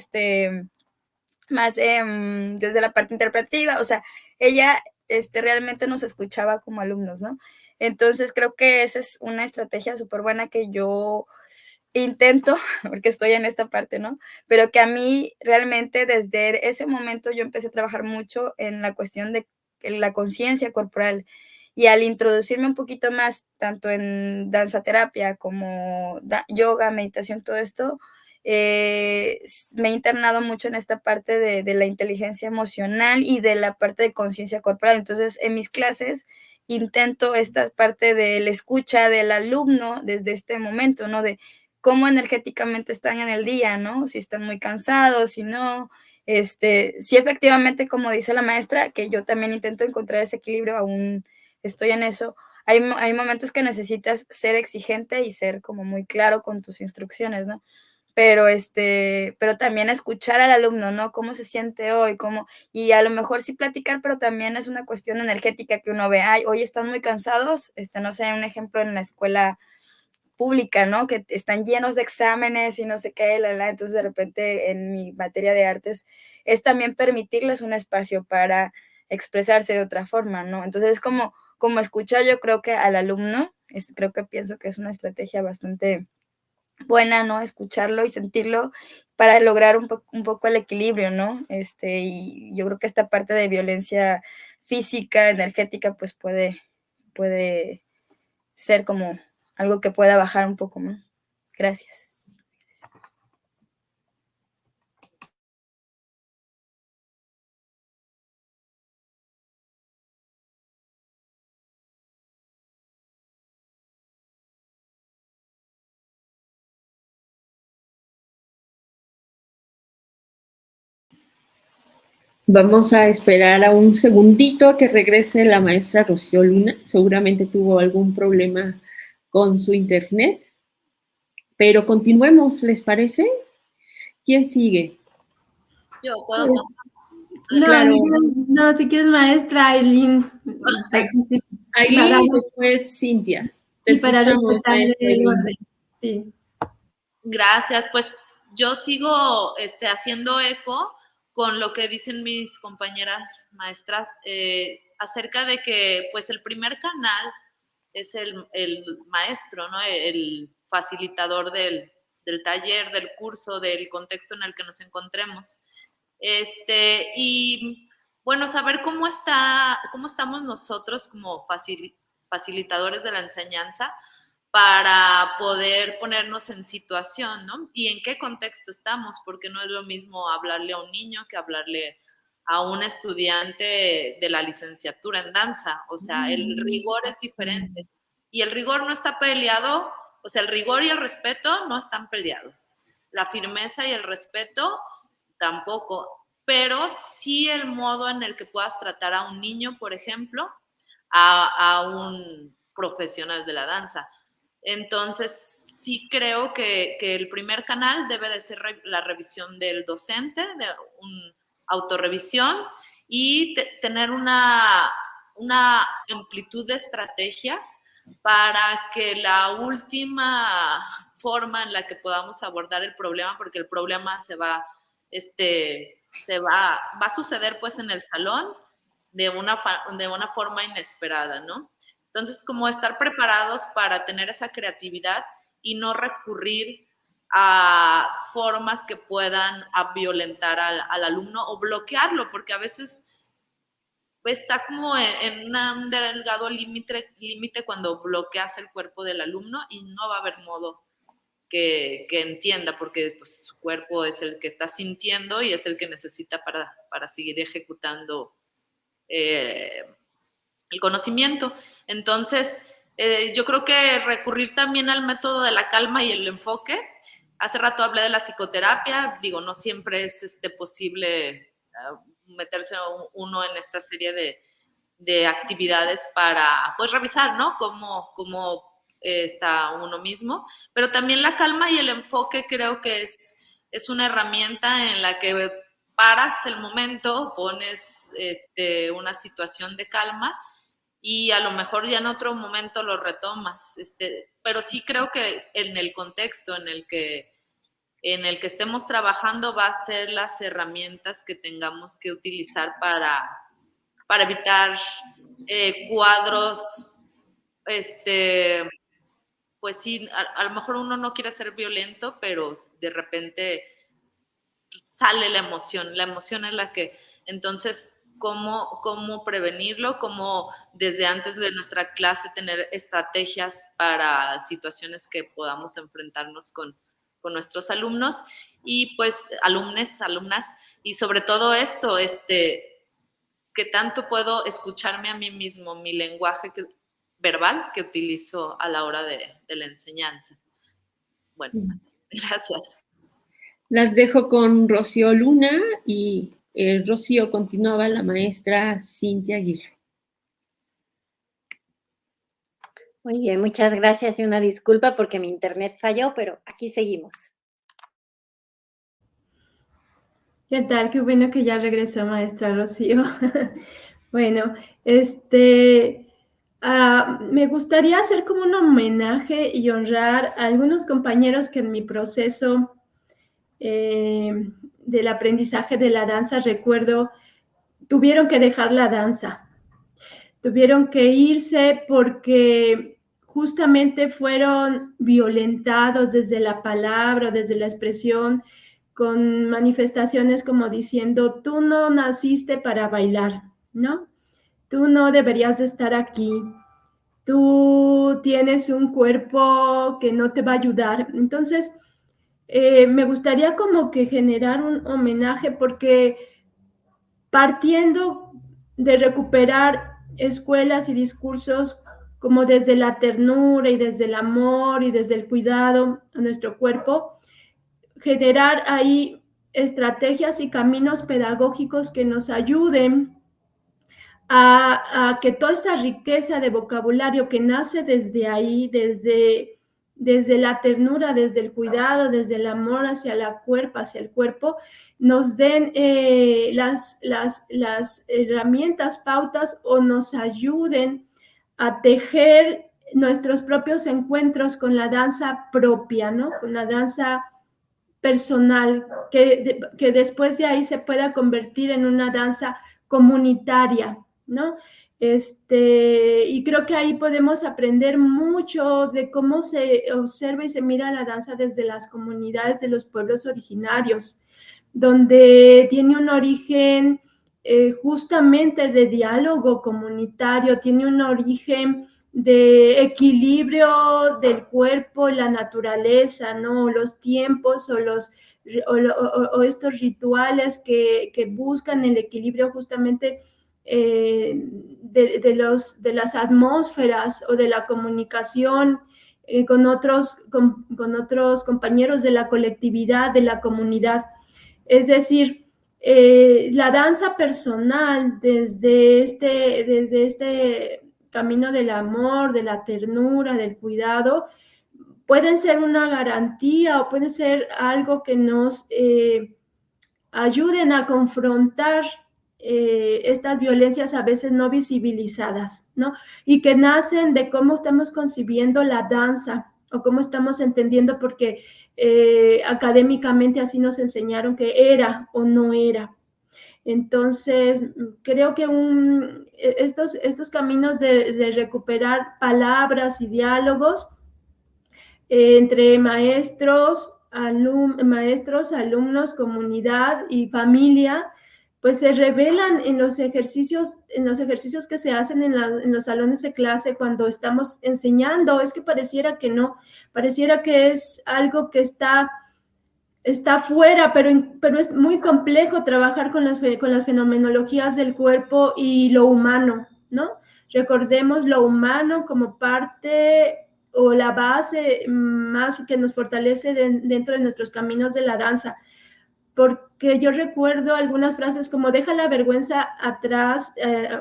más desde la parte interpretativa, o sea, ella realmente nos escuchaba como alumnos, ¿no? Entonces creo que esa es una estrategia súper buena que yo intento, porque estoy en esta parte, ¿no? Pero que a mí realmente desde ese momento yo empecé a trabajar mucho en la cuestión de la conciencia corporal y al introducirme un poquito más tanto en danza terapia como yoga, meditación, todo esto, me he internado mucho en esta parte de la inteligencia emocional y de la parte de conciencia corporal. Entonces, en mis clases intento esta parte de la escucha del alumno desde este momento, ¿no? De cómo energéticamente están en el día, ¿no? Si están muy cansados, si no. Sí, efectivamente, como dice la maestra, que yo también intento encontrar ese equilibrio, aún estoy en eso. Hay momentos que necesitas ser exigente y ser como muy claro con tus instrucciones, ¿no? Pero también escuchar al alumno, ¿no? Cómo se siente hoy, y a lo mejor sí platicar, pero también es una cuestión energética que uno ve, ay, hoy están muy cansados, no sé, un ejemplo en la escuela pública, ¿no? Que están llenos de exámenes y no sé qué, entonces de repente en mi materia de artes es también permitirles un espacio para expresarse de otra forma, ¿no? Entonces es como escuchar, yo creo que al alumno, pienso que es una estrategia bastante buena, ¿no? Escucharlo y sentirlo para lograr un poco el equilibrio, ¿no? Y yo creo que esta parte de violencia física, energética, pues puede ser como algo que pueda bajar un poco más. Gracias. Vamos a esperar a un segundito a que regrese la maestra Rocío Luna. Seguramente tuvo algún problema con su internet. Pero continuemos, ¿les parece? ¿Quién sigue? Yo puedo. No, Claro. no, si quieres, maestra Aileen. Aileen y después Cintia. Te y para escuchamos, respetar maestra el Aileen. orden. Sí. Gracias, pues yo sigo haciendo eco con lo que dicen mis compañeras maestras acerca de que pues el primer canal es el maestro, ¿no? El facilitador del taller, del curso, del contexto en el que nos encontremos. Y bueno, saber cómo estamos nosotros como facilitadores de la enseñanza para poder ponernos en situación, ¿no? Y en qué contexto estamos, porque no es lo mismo hablarle a un niño que hablarle a un estudiante de la licenciatura en danza. O sea, el rigor es diferente. Y el rigor no está peleado, o sea, el rigor y el respeto no están peleados. La firmeza y el respeto tampoco, pero sí el modo en el que puedas tratar a un niño, por ejemplo, a un profesional de la danza. Entonces, sí creo que el primer canal debe de ser la revisión del docente, de una autorrevisión y tener una amplitud de estrategias para que la última forma en la que podamos abordar el problema, porque el problema va a suceder pues en el salón de una forma inesperada, ¿no? Entonces, como estar preparados para tener esa creatividad y no recurrir a formas que puedan violentar al alumno o bloquearlo, porque a veces está como en un delgado límite cuando bloqueas el cuerpo del alumno y no va a haber modo que entienda, porque pues, su cuerpo es el que está sintiendo y es el que necesita para seguir ejecutando el conocimiento. Entonces, Yo creo que recurrir también al método de la calma y el enfoque. Hace rato hablé de la psicoterapia, digo, no siempre es posible meterse uno en esta serie de actividades para, pues, revisar, ¿no? Cómo está uno mismo, pero también la calma y el enfoque creo que es una herramienta en la que paras el momento, pones una situación de calma y a lo mejor ya en otro momento lo retomas, pero sí creo que en el contexto en el que estemos trabajando va a ser las herramientas que tengamos que utilizar para evitar cuadros, pues sí, a lo mejor uno no quiere ser violento, pero de repente sale la emoción es la que, entonces, ¿cómo prevenirlo? ¿Cómo desde antes de nuestra clase tener estrategias para situaciones que podamos enfrentarnos con nuestros alumnos y pues alumnas, y sobre todo esto, que tanto puedo escucharme a mí mismo, mi lenguaje verbal que utilizo a la hora de la enseñanza. Bueno, gracias. Las dejo con Rocío Luna y Rocío continuaba la maestra Cintia Aguirre. Muy bien, muchas gracias y una disculpa porque mi internet falló, pero aquí seguimos. ¿Qué tal? Qué bueno que ya regresó, maestra Rocío. Bueno, me gustaría hacer como un homenaje y honrar a algunos compañeros que en mi proceso del aprendizaje de la danza, recuerdo, tuvieron que dejar la danza, tuvieron que irse porque justamente fueron violentados desde la palabra, desde la expresión, con manifestaciones como diciendo, tú no naciste para bailar, ¿no? Tú no deberías de estar aquí, tú tienes un cuerpo que no te va a ayudar. Entonces, me gustaría como que generar un homenaje porque partiendo de recuperar escuelas y discursos como desde la ternura y desde el amor y desde el cuidado a nuestro cuerpo, generar ahí estrategias y caminos pedagógicos que nos ayuden a que toda esa riqueza de vocabulario que nace desde ahí, desde la ternura, desde el cuidado, desde el amor hacia el cuerpo, nos den las herramientas, pautas o nos ayuden a tejer nuestros propios encuentros con la danza propia, ¿no? Con la danza personal, que después de ahí se pueda convertir en una danza comunitaria, ¿no? Y creo que ahí podemos aprender mucho de cómo se observa y se mira la danza desde las comunidades de los pueblos originarios, donde tiene un origen justamente de diálogo comunitario, tiene un origen de equilibrio del cuerpo, la naturaleza, ¿no? Los tiempos o estos rituales que buscan el equilibrio justamente de las atmósferas o de la comunicación con otros compañeros de la colectividad, de la comunidad. Es decir, la danza personal desde este camino del amor, de la ternura, del cuidado, pueden ser una garantía o puede ser algo que nos ayuden a confrontar estas violencias a veces no visibilizadas, ¿no? Y que nacen de cómo estamos concibiendo la danza o cómo estamos entendiendo, porque académicamente así nos enseñaron que era o no era. Entonces, creo que estos caminos de recuperar palabras y diálogos entre maestros, alumnos, comunidad y familia, pues se revelan en los ejercicios que se hacen en los salones de clase cuando estamos enseñando. Es que pareciera que no, pareciera que es algo que está fuera, pero es muy complejo trabajar con las fenomenologías del cuerpo y lo humano, ¿no? recordemos lo humano como parte o la base más que nos fortalece dentro de nuestros caminos de la danza. Porque yo recuerdo algunas frases como deja la vergüenza atrás,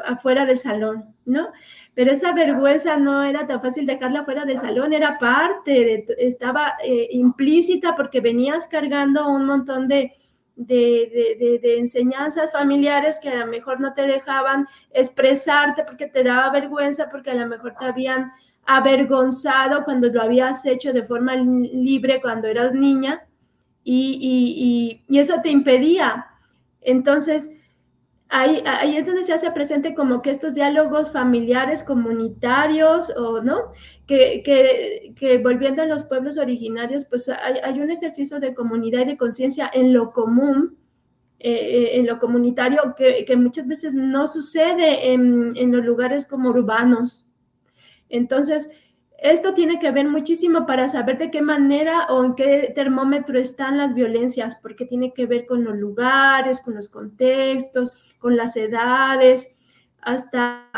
afuera del salón, ¿no? Pero esa vergüenza no era tan fácil dejarla fuera del salón, era parte, estaba implícita porque venías cargando un montón de enseñanzas familiares que a lo mejor no te dejaban expresarte porque te daba vergüenza, porque a lo mejor te habían avergonzado cuando lo habías hecho de forma libre cuando eras niña. Y eso te impedía. Entonces, ahí es donde se hace presente como que estos diálogos familiares, comunitarios, o no, que volviendo a los pueblos originarios, pues hay un ejercicio de comunidad y de conciencia en lo común, en lo comunitario, que muchas veces no sucede en los lugares como urbanos. Entonces, esto tiene que ver muchísimo para saber de qué manera o en qué termómetro están las violencias, porque tiene que ver con los lugares, con los contextos, con las edades, hasta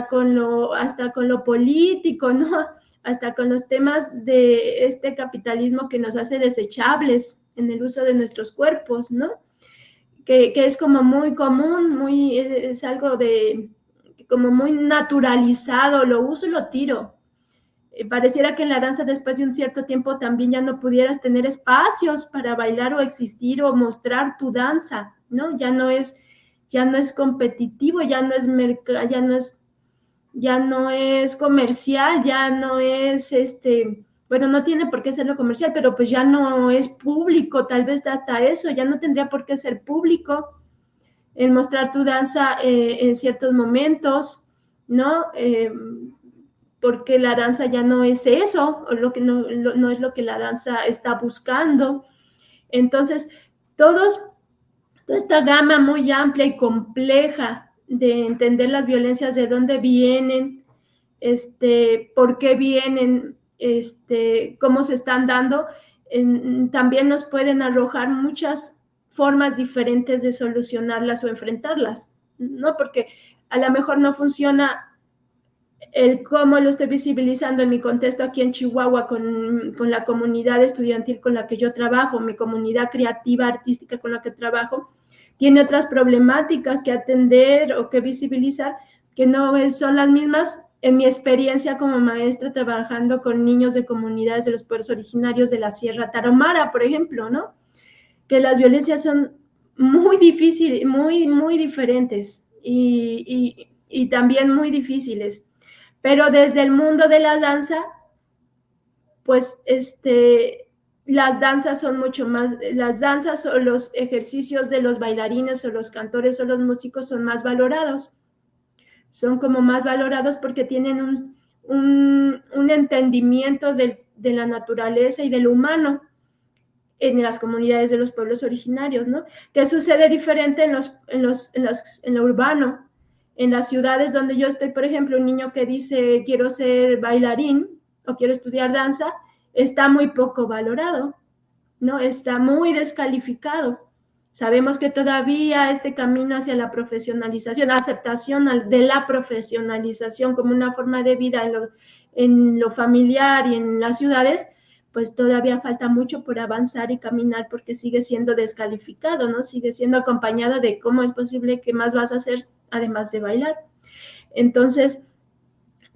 con lo político, ¿no? Hasta con los temas de este capitalismo que nos hace desechables en el uso de nuestros cuerpos, ¿no? Que es como muy común, es algo como muy naturalizado, lo uso y lo tiro. Pareciera que en la danza después de un cierto tiempo también ya no pudieras tener espacios para bailar o existir o mostrar tu danza, ¿no? Ya no es competitivo, ya no es comercial, ya no es bueno, no tiene por qué serlo comercial, pero pues ya no es público, tal vez hasta eso, ya no tendría por qué ser público en mostrar tu danza en ciertos momentos, ¿no? Porque la danza ya no es eso, o no es lo que la danza está buscando. Entonces, toda esta gama muy amplia y compleja de entender las violencias, de dónde vienen, por qué vienen, cómo se están dando, también nos pueden arrojar muchas formas diferentes de solucionarlas o enfrentarlas, ¿no? Porque a lo mejor no funciona el cómo lo estoy visibilizando en mi contexto aquí en Chihuahua con la comunidad estudiantil con la que yo trabajo, mi comunidad creativa, artística con la que trabajo, tiene otras problemáticas que atender o que visibilizar que no son las mismas en mi experiencia como maestra trabajando con niños de comunidades de los pueblos originarios de la Sierra Tarahumara, por ejemplo, ¿no? Que las violencias son muy difíciles, muy diferentes y también muy difíciles. Pero desde el mundo de la danza, pues las danzas son mucho más, las danzas o los ejercicios de los bailarines o los cantores o los músicos son más valorados. Son como más valorados porque tienen un entendimiento de la naturaleza y del humano en las comunidades de los pueblos originarios, ¿no? Que sucede diferente en lo urbano. En las ciudades donde yo estoy, por ejemplo, un niño que dice quiero ser bailarín o quiero estudiar danza, está muy poco valorado, ¿no? Está muy descalificado. Sabemos que todavía este camino hacia la profesionalización, aceptación de la profesionalización como una forma de vida en lo familiar y en las ciudades, pues todavía falta mucho por avanzar y caminar porque sigue siendo descalificado, ¿no? Sigue siendo acompañado de cómo es posible que más vas a hacer además de bailar. Entonces,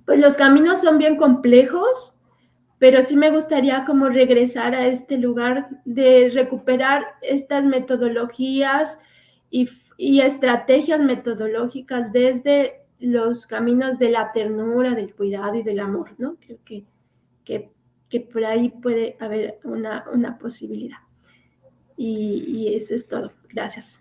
pues los caminos son bien complejos, pero sí me gustaría como regresar a este lugar de recuperar estas metodologías y estrategias metodológicas desde los caminos de la ternura, del cuidado y del amor, ¿no? Creo que por ahí puede haber una posibilidad. Y eso es todo. Gracias.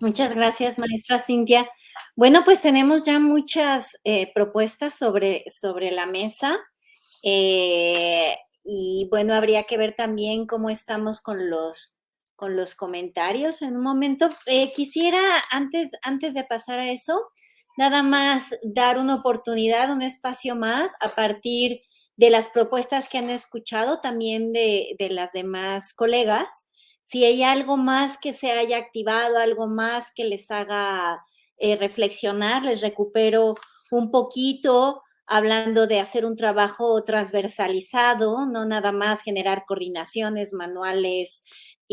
Muchas gracias, maestra Cintia. Bueno, pues tenemos ya muchas propuestas sobre la mesa. Y bueno, habría que ver también cómo estamos con los comentarios en un momento. Quisiera, antes de pasar a eso, nada más dar una oportunidad, un espacio más a partir de las propuestas que han escuchado, también de las demás colegas. Si hay algo más que se haya activado, algo más que les haga reflexionar, les recupero un poquito hablando de hacer un trabajo transversalizado, no nada más generar coordinaciones, manuales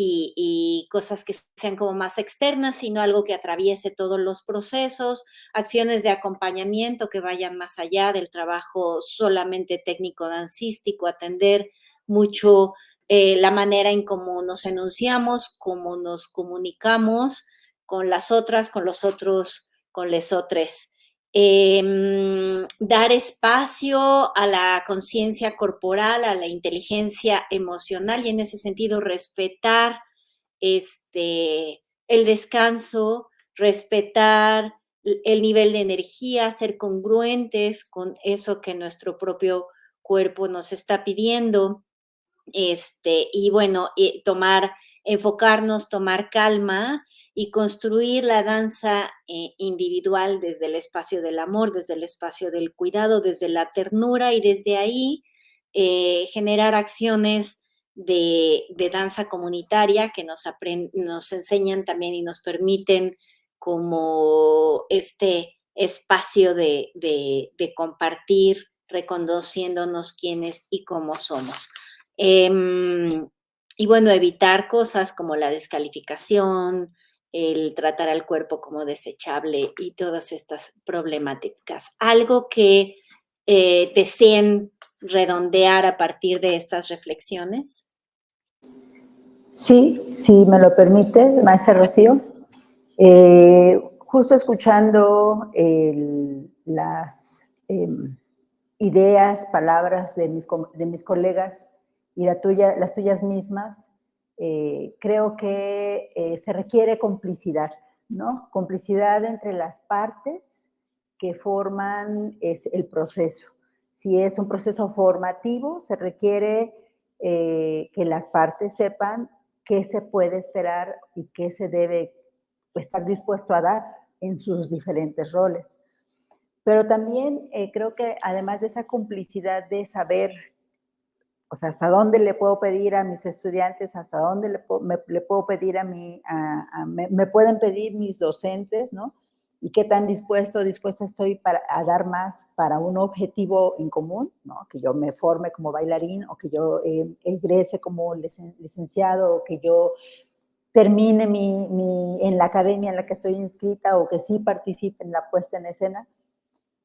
y cosas que sean como más externas, sino algo que atraviese todos los procesos, acciones de acompañamiento que vayan más allá del trabajo solamente técnico dancístico, atender mucho la manera en cómo nos enunciamos, cómo nos comunicamos con las otras, con los otros, con les otres. Dar espacio a la conciencia corporal, a la inteligencia emocional y en ese sentido respetar el descanso, respetar el nivel de energía, ser congruentes con eso que nuestro propio cuerpo nos está pidiendo, y bueno, enfocarnos, tomar calma y construir la danza individual desde el espacio del amor, desde el espacio del cuidado, desde la ternura y desde ahí generar acciones de danza comunitaria que nos enseñan también y nos permiten como este espacio de compartir, reconociéndonos quiénes y cómo somos. Y bueno, evitar cosas como la descalificación, el tratar al cuerpo como desechable y todas estas problemáticas. Algo que deseen redondear a partir de estas reflexiones. Sí, si me lo permite, maestra Rocío. Justo escuchando las ideas, palabras de mis colegas y las tuyas mismas, creo que se requiere complicidad, ¿no? Complicidad entre las partes que forman el proceso. Si es un proceso formativo, se requiere que las partes sepan qué se puede esperar y qué se debe estar dispuesto a dar en sus diferentes roles. Pero también creo que además de esa complicidad de saber, o sea, hasta dónde le puedo pedir a mis estudiantes, hasta dónde le puedo pedir me pueden pedir mis docentes, ¿no? Y qué tan dispuesta estoy a dar más para un objetivo en común, ¿no? Que yo me forme como bailarín o que yo egrese como licenciado o que yo termine en la academia en la que estoy inscrita o que sí participe en la puesta en escena.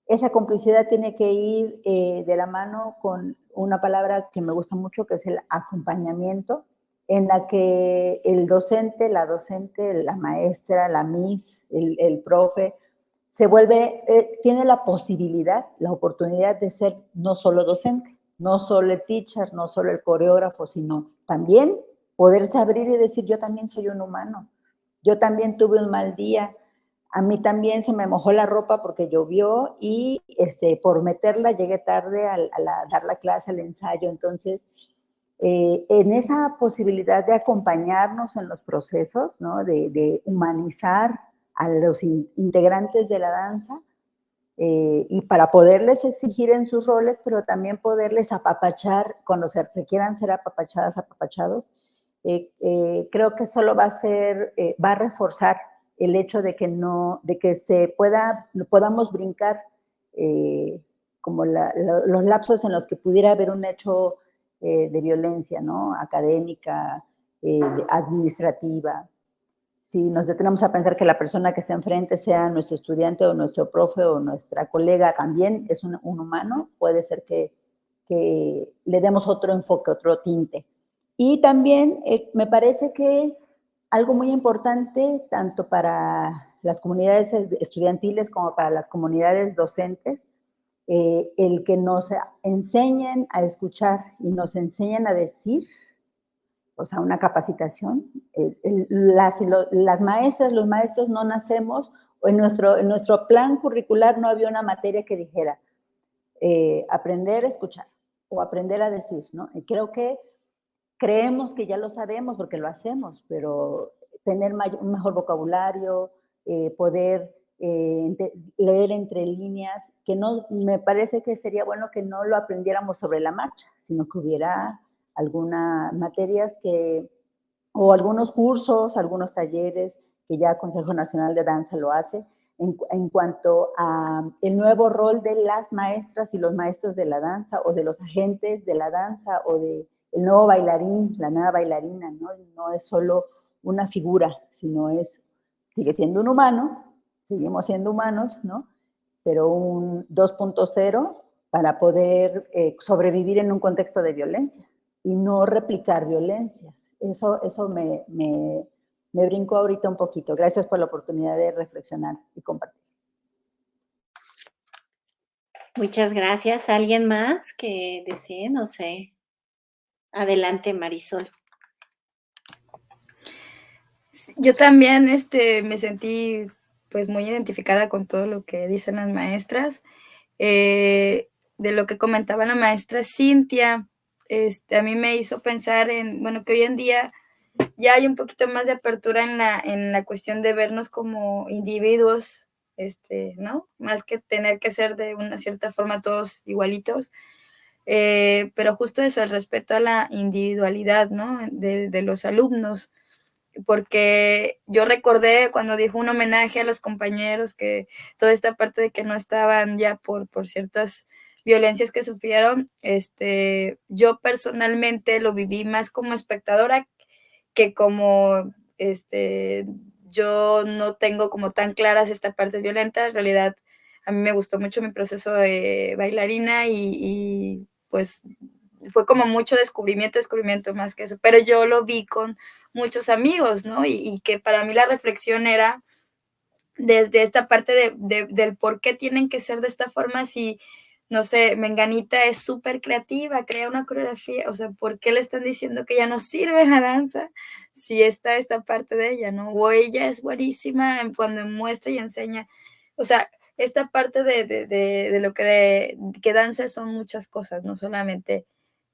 Esa complicidad tiene que ir de la mano con una palabra que me gusta mucho, que es el acompañamiento, en la que el docente, la maestra, la miss, el profe, tiene la posibilidad, la oportunidad de ser no solo docente, no solo el teacher, no solo el coreógrafo, sino también poderse abrir y decir, yo también soy un humano, yo también tuve un mal día, a mí también se me mojó la ropa porque llovió y por meterla llegué tarde a dar la clase, al ensayo. Entonces, en esa posibilidad de acompañarnos en los procesos, ¿no? de humanizar a los integrantes de la danza y para poderles exigir en sus roles, pero también poderles apapachar cuando se requieran ser apapachadas, apapachados, creo que solo va a reforzar el hecho de que podamos brincar como los lapsos en los que pudiera haber un hecho de violencia, ¿no? Académica, administrativa. Si nos detenemos a pensar que la persona que está enfrente sea nuestro estudiante o nuestro profe o nuestra colega también es un humano, puede ser que le demos otro enfoque, otro tinte. Y también me parece que algo muy importante, tanto para las comunidades estudiantiles como para las comunidades docentes, el que nos enseñen a escuchar y nos enseñen a decir, o sea, una capacitación. Las maestras, los maestros no nacemos, o en nuestro plan curricular no había una materia que dijera aprender a escuchar o aprender a decir, ¿no? Y creo que creemos que ya lo sabemos porque lo hacemos, pero tener un mejor vocabulario, poder leer entre líneas, que no, me parece que sería bueno que no lo aprendiéramos sobre la marcha, sino que hubiera algunas materias o algunos cursos, algunos talleres, que ya Consejo Nacional de Danza lo hace, en cuanto a el nuevo rol de las maestras y los maestros de la danza, o de los agentes de la danza, o de el nuevo bailarín, la nueva bailarina, ¿no? No es solo una figura, sino sigue siendo un humano, seguimos siendo humanos, ¿no? Pero un 2.0 para poder sobrevivir en un contexto de violencia y no replicar violencias. Eso me brincó ahorita un poquito. Gracias por la oportunidad de reflexionar y compartir. Muchas gracias. ¿Alguien más que desee? No sé. Adelante, Marisol. Yo también me sentí pues muy identificada con todo lo que dicen las maestras. De lo que comentaba la maestra Cintia, a mí me hizo pensar en, bueno, que hoy en día ya hay un poquito más de apertura en la cuestión de vernos como individuos, ¿no? Más que tener que ser de una cierta forma todos igualitos. Pero justo eso, el respeto a la individualidad, ¿no? De los alumnos, porque yo recordé cuando dijo un homenaje a los compañeros, que toda esta parte de que no estaban ya por ciertas violencias que sufrieron, yo personalmente lo viví más como espectadora que como, yo no tengo como tan claras esta parte violenta. En realidad, a mí me gustó mucho mi proceso de bailarina y pues fue como mucho descubrimiento más que eso, pero yo lo vi con muchos amigos, ¿no? Y que para mí la reflexión era desde esta parte del por qué tienen que ser de esta forma, si, no sé, Menganita es súper creativa, crea una coreografía, o sea, ¿por qué le están diciendo que ya no sirve la danza si está esta parte de ella, ¿no? O ella es buenísima cuando muestra y enseña, o sea, esta parte de lo que danza son muchas cosas, no solamente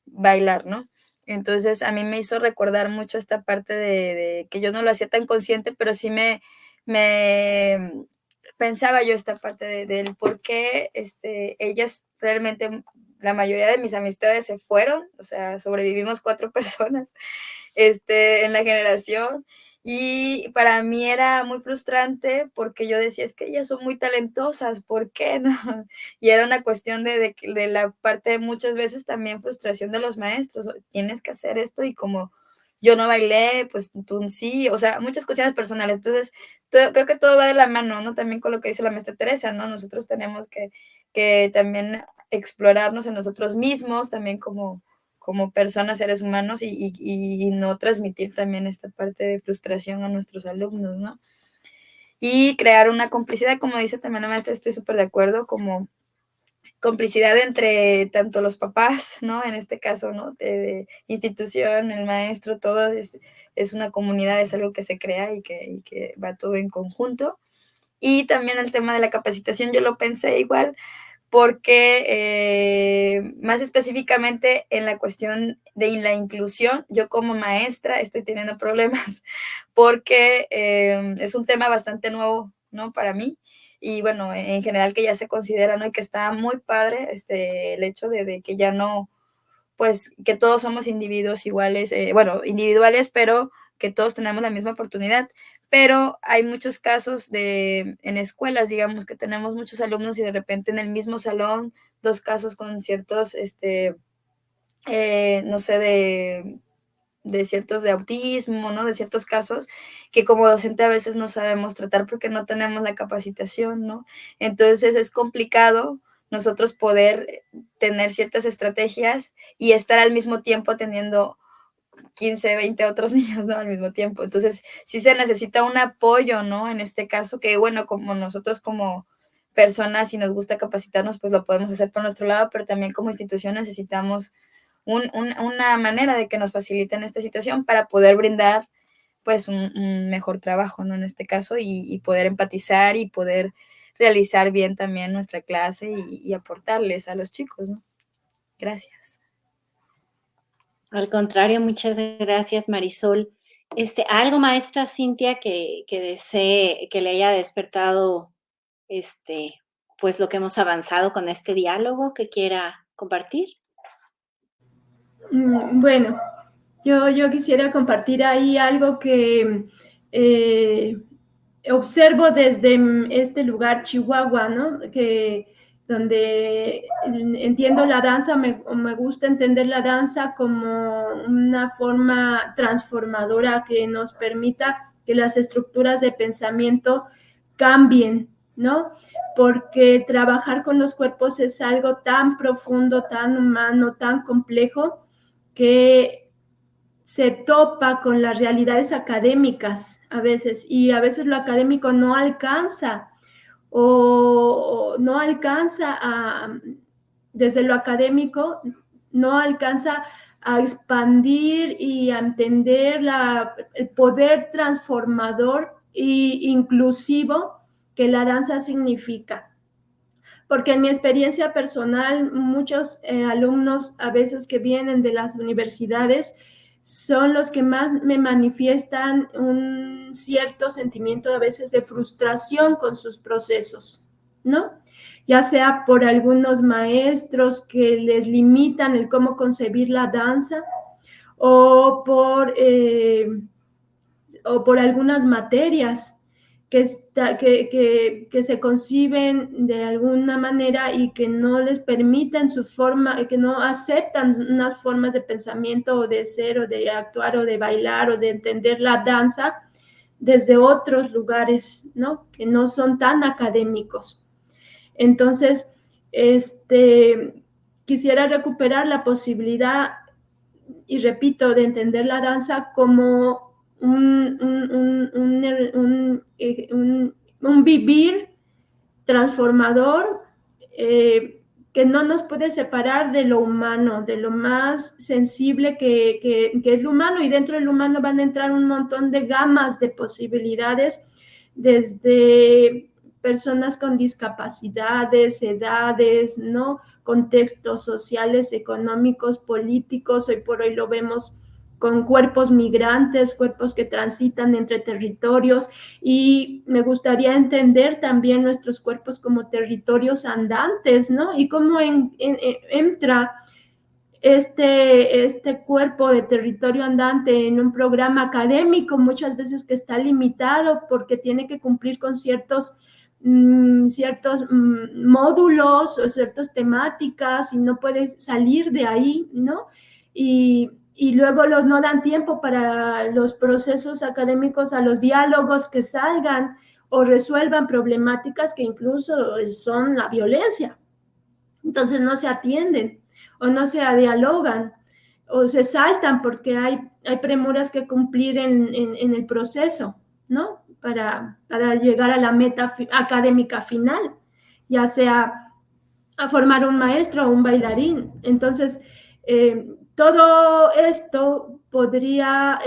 bailar, ¿no? Entonces a mí me hizo recordar mucho esta parte de que yo no lo hacía tan consciente, pero sí me pensaba yo esta parte del por qué ellas realmente, la mayoría de mis amistades se fueron, o sea, sobrevivimos 4 personas en la generación. Y para mí era muy frustrante porque yo decía, es que ellas son muy talentosas, ¿por qué no? Y era una cuestión de la parte, muchas veces también frustración de los maestros, tienes que hacer esto y como yo no bailé, pues tú sí, o sea, muchas cuestiones personales. Entonces, creo que todo va de la mano, ¿no? También con lo que dice la maestra Teresa, ¿no? Nosotros tenemos que también explorarnos en nosotros mismos, también como personas, seres humanos, y no transmitir también esta parte de frustración a nuestros alumnos, ¿no? Y crear una complicidad, como dice también la maestra, estoy súper de acuerdo, como complicidad entre tanto los papás, ¿no? En este caso, ¿no? De institución, el maestro, todo es una comunidad, es algo que se crea y que va todo en conjunto. Y también el tema de la capacitación, yo lo pensé igual, porque más específicamente en la cuestión de la inclusión, yo como maestra estoy teniendo problemas porque es un tema bastante nuevo, ¿no? Para mí. Y bueno, en general que ya se considera, ¿no? Y que está muy padre el hecho de que ya no, pues que todos somos individuos iguales, bueno, individuales, pero que todos tenemos la misma oportunidad. Pero hay muchos casos en escuelas, digamos, que tenemos muchos alumnos y de repente en el mismo salón, 2 casos con ciertos, no sé, de ciertos de autismo, ¿no? De ciertos casos que como docente a veces no sabemos tratar porque no tenemos la capacitación, ¿no? Entonces es complicado nosotros poder tener ciertas estrategias y estar al mismo tiempo atendiendo 15, 20 otros niños, ¿no? Al mismo tiempo. Entonces sí se necesita un apoyo, ¿no? En este caso, que bueno, como nosotros como personas, si nos gusta capacitarnos, pues lo podemos hacer por nuestro lado, pero también como institución necesitamos una manera de que nos faciliten esta situación para poder brindar pues un mejor trabajo, ¿no? En este caso, y poder empatizar y poder realizar bien también nuestra clase y aportarles a los chicos, ¿no? Gracias. Al contrario, muchas gracias, Marisol. ¿Algo, maestra Cintia, que desee, que le haya despertado, pues lo que hemos avanzado con este diálogo, que quiera compartir? Bueno, yo quisiera compartir ahí algo que observo desde este lugar, Chihuahua, ¿no? Donde entiendo la danza, me gusta entender la danza como una forma transformadora que nos permita que las estructuras de pensamiento cambien, ¿no? Porque trabajar con los cuerpos es algo tan profundo, tan humano, tan complejo, que se topa con las realidades académicas a veces, y a veces lo académico no alcanza o no alcanza desde lo académico, no alcanza a expandir y a entender el poder transformador e inclusivo que la danza significa. Porque en mi experiencia personal, muchos alumnos a veces que vienen de las universidades son los que más me manifiestan un cierto sentimiento a veces de frustración con sus procesos, ¿no? Ya sea por algunos maestros que les limitan el cómo concebir la danza o por algunas materias que se conciben de alguna manera y que no les permiten su forma, que no aceptan unas formas de pensamiento o de ser o de actuar o de bailar o de entender la danza desde otros lugares, ¿no? Que no son tan académicos. Entonces, quisiera recuperar la posibilidad, y repito, de entender la danza como un vivir transformador que no nos puede separar de lo humano, de lo más sensible que es lo humano, y dentro del humano van a entrar un montón de gamas de posibilidades, desde personas con discapacidades, edades, ¿no? Contextos sociales, económicos, políticos. Hoy por hoy lo vemos con cuerpos migrantes, cuerpos que transitan entre territorios, y me gustaría entender también nuestros cuerpos como territorios andantes, ¿no? Y cómo entra este cuerpo de territorio andante en un programa académico, muchas veces que está limitado porque tiene que cumplir con ciertos módulos o ciertas temáticas y no puede salir de ahí, ¿no? Y luego no dan tiempo para los procesos académicos, a los diálogos que salgan o resuelvan problemáticas que incluso son la violencia. Entonces no se atienden o no se dialogan o se saltan porque hay premuras que cumplir en el proceso, ¿no? Para llegar a la meta académica final, ya sea a formar un maestro o un bailarín. Entonces, todo esto podrían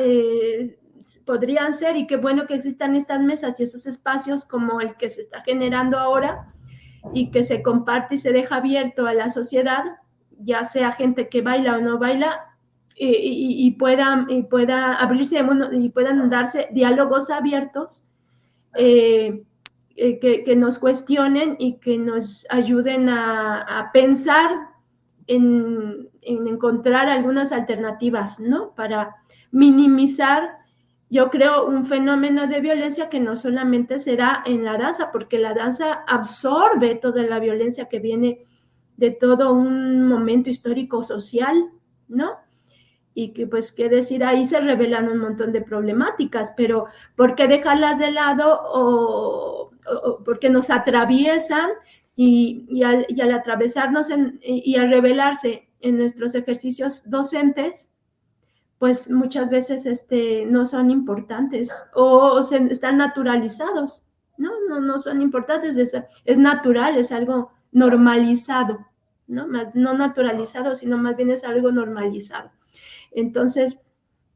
ser, y qué bueno que existan estas mesas y esos espacios como el que se está generando ahora, y que se comparte y se deja abierto a la sociedad, ya sea gente que baila o no baila, y pueda abrirse y puedan darse diálogos abiertos que nos cuestionen y que nos ayuden a pensar en encontrar algunas alternativas, ¿no? Para minimizar, yo creo, un fenómeno de violencia que no solamente se da en la danza, porque la danza absorbe toda la violencia que viene de todo un momento histórico social, ¿no? Y que, pues, qué decir, ahí se revelan un montón de problemáticas, pero ¿por qué dejarlas de lado o porque nos atraviesan y al atravesarnos y al revelarse en nuestros ejercicios docentes, pues muchas veces no son importantes o están naturalizados, no son importantes, es natural, es algo normalizado, ¿no? Más no naturalizado, sino más bien es algo normalizado. Entonces,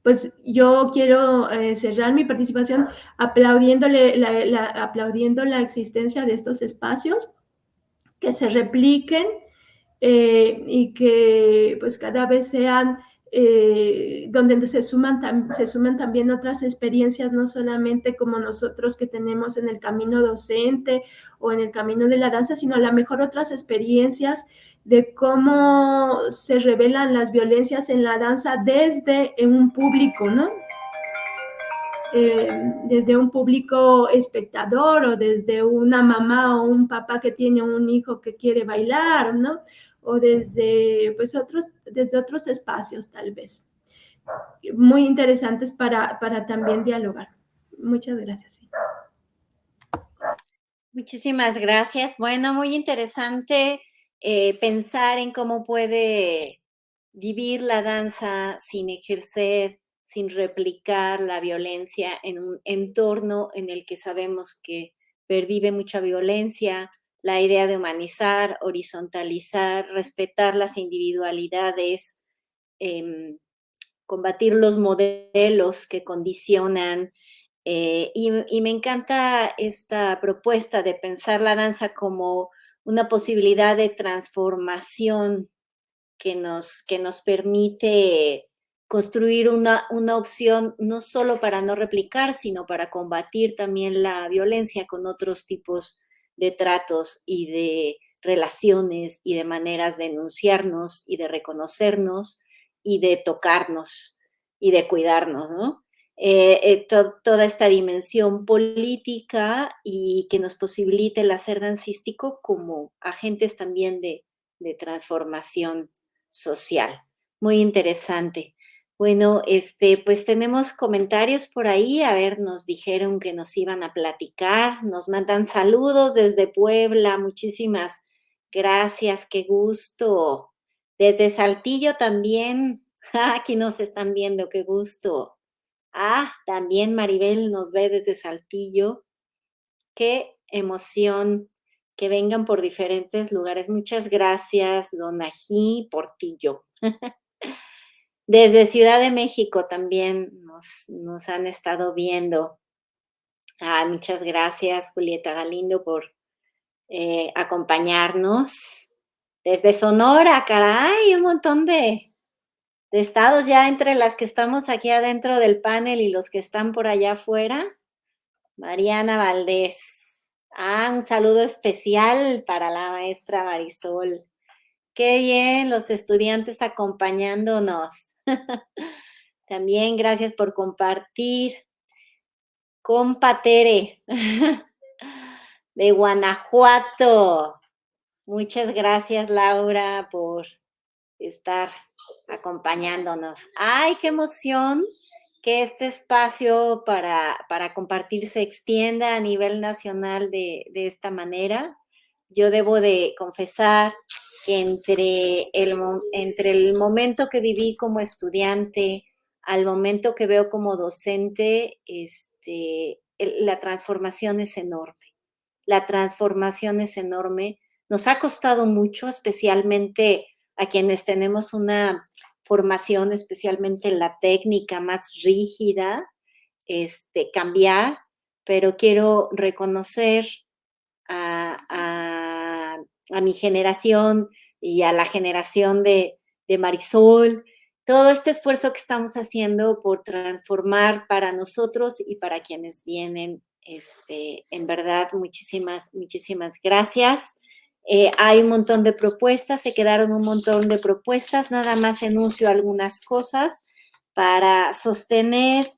pues yo quiero cerrar mi participación aplaudiendo la existencia de estos espacios, que se repliquen y que pues cada vez sean donde se suman también otras experiencias, no solamente como nosotros que tenemos en el camino docente o en el camino de la danza, sino a lo mejor otras experiencias de cómo se revelan las violencias en la danza desde un público, ¿no? desde un público espectador o desde una mamá o un papá que tiene un hijo que quiere bailar, ¿no? O desde, pues, desde otros espacios, tal vez. Muy interesantes para también dialogar. Muchas gracias. Muchísimas gracias. Bueno, muy interesante pensar en cómo puede vivir la danza sin ejercer, sin replicar la violencia en un entorno en el que sabemos que pervive mucha violencia, la idea de humanizar, horizontalizar, respetar las individualidades, combatir los modelos que condicionan. Y me encanta esta propuesta de pensar la danza como una posibilidad de transformación que nos permite construir una opción no solo para no replicar, sino para combatir también la violencia con otros tipos de tratos y de relaciones y de maneras de enunciarnos y de reconocernos y de tocarnos y de cuidarnos, ¿no? Toda esta dimensión política y que nos posibilite el hacer dancístico como agentes también de transformación social. Muy interesante. Bueno, pues tenemos comentarios por ahí. A ver, nos dijeron que nos iban a platicar. Nos mandan saludos desde Puebla. Muchísimas gracias. Qué gusto. Desde Saltillo también. Aquí nos están viendo. Qué gusto. También Maribel nos ve desde Saltillo. Qué emoción que vengan por diferentes lugares. Muchas gracias, Don Ají Portillo. Desde Ciudad de México también nos han estado viendo. Muchas gracias, Julieta Galindo, por acompañarnos. Desde Sonora, caray, un montón de estados ya entre las que estamos aquí adentro del panel y los que están por allá afuera. Mariana Valdés. Un saludo especial para la maestra Marisol. Qué bien, los estudiantes acompañándonos. También gracias por compartir. Compa Tere, de Guanajuato. Muchas gracias, Laura, por estar acompañándonos. ¡Ay, qué emoción! Que este espacio para compartir se extienda a nivel nacional de esta manera. Yo debo de confesar que entre el momento que viví como estudiante al momento que veo como docente, la transformación es enorme. La transformación es enorme. Nos ha costado mucho, especialmente a quienes tenemos una formación, especialmente la técnica más rígida, cambiar, pero quiero reconocer a mi generación y a la generación de Marisol, todo este esfuerzo que estamos haciendo por transformar para nosotros y para quienes vienen. En verdad, muchísimas, muchísimas gracias. Hay un montón de propuestas, se quedaron un montón de propuestas, nada más enuncio algunas cosas para sostener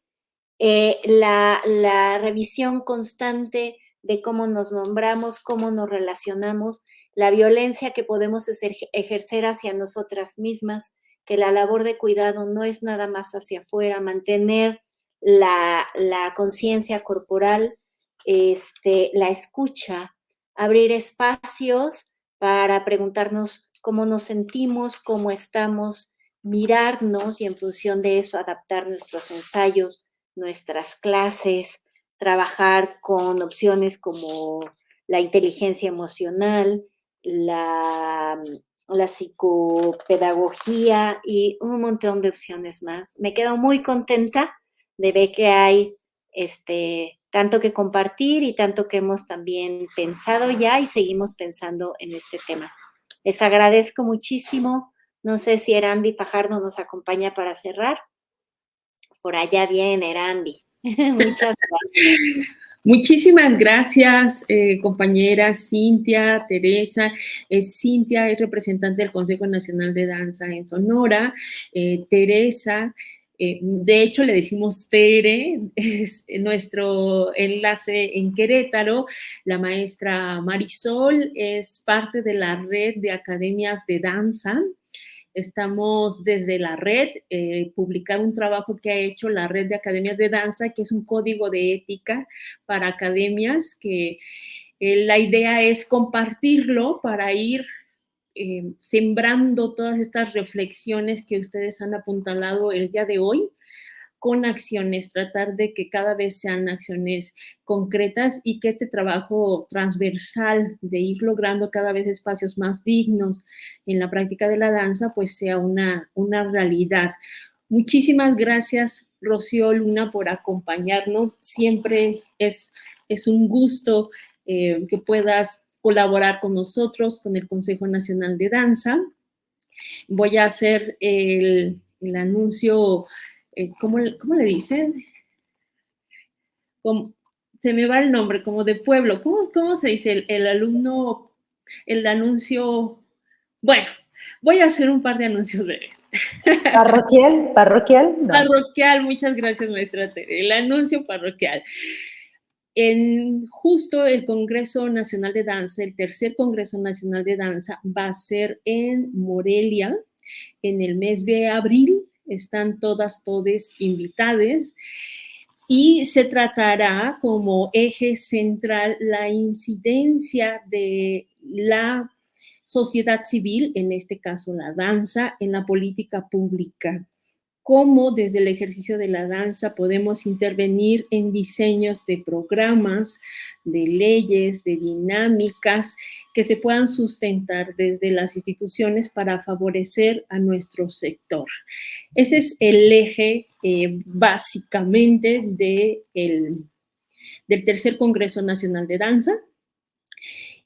la revisión constante de cómo nos nombramos, cómo nos relacionamos, la violencia que podemos ejercer hacia nosotras mismas, que la labor de cuidado no es nada más hacia afuera, mantener la conciencia corporal, la escucha, abrir espacios para preguntarnos cómo nos sentimos, cómo estamos, mirarnos y en función de eso adaptar nuestros ensayos, nuestras clases, trabajar con opciones como la inteligencia emocional, la psicopedagogía y un montón de opciones más. Me quedo muy contenta de ver que hay tanto que compartir y tanto que hemos también pensado ya y seguimos pensando en este tema. Les agradezco muchísimo. No sé si Erandi Fajardo nos acompaña para cerrar. Por allá viene Erandi. Muchas gracias. Muchísimas gracias, compañeras Cintia, Teresa. Cintia es representante del Consejo Nacional de Danza en Sonora. Teresa De hecho, le decimos Tere, es nuestro enlace en Querétaro. La maestra Marisol es parte de la red de academias de danza. Estamos desde la red, publicar un trabajo que ha hecho la red de academias de danza, que es un código de ética para academias, que la idea es compartirlo para ir sembrando todas estas reflexiones que ustedes han apuntalado el día de hoy con acciones, tratar de que cada vez sean acciones concretas y que este trabajo transversal de ir logrando cada vez espacios más dignos en la práctica de la danza, pues sea una realidad. Muchísimas gracias, Rocío Luna, por acompañarnos. Siempre es un gusto que puedas colaborar con nosotros, con el Consejo Nacional de Danza. Voy a hacer el anuncio, ¿cómo le dicen? Se me va el nombre, como de pueblo. ¿Cómo se dice? El alumno, el anuncio. Bueno, voy a hacer un par de anuncios breves. ¿Parroquial? No. Parroquial, muchas gracias, maestra Tere. El anuncio parroquial. En justo el Congreso Nacional de Danza, el tercer Congreso Nacional de Danza, va a ser en Morelia en el mes de abril. Están todes invitadas y se tratará como eje central la incidencia de la sociedad civil, en este caso la danza, en la política pública. Cómo desde el ejercicio de la danza podemos intervenir en diseños de programas, de leyes, de dinámicas que se puedan sustentar desde las instituciones para favorecer a nuestro sector. Ese es el eje básicamente del tercer Congreso Nacional de Danza.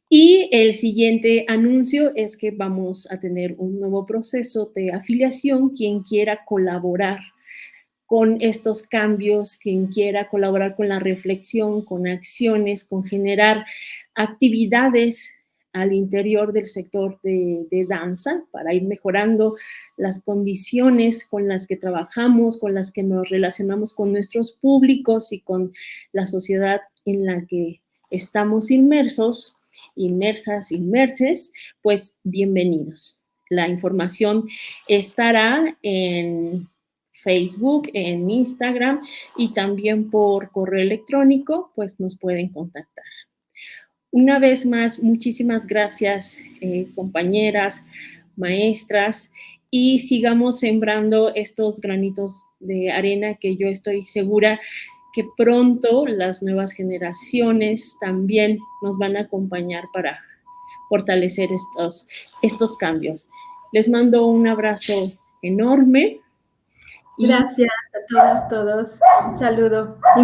Y el siguiente anuncio es que vamos a tener un nuevo proceso de afiliación. Quien quiera colaborar con estos cambios, quien quiera colaborar con la reflexión, con acciones, con generar actividades al interior del sector de danza para ir mejorando las condiciones con las que trabajamos, con las que nos relacionamos con nuestros públicos y con la sociedad en la que estamos inmersos, inmerses, pues bienvenidos. La información estará en Facebook, en Instagram y también por correo electrónico, pues nos pueden contactar. Una vez más, muchísimas gracias, compañeras, maestras, y sigamos sembrando estos granitos de arena que yo estoy segura que pronto las nuevas generaciones también nos van a acompañar para fortalecer estos cambios. Les mando un abrazo enorme. Gracias a todas, todos. Un saludo y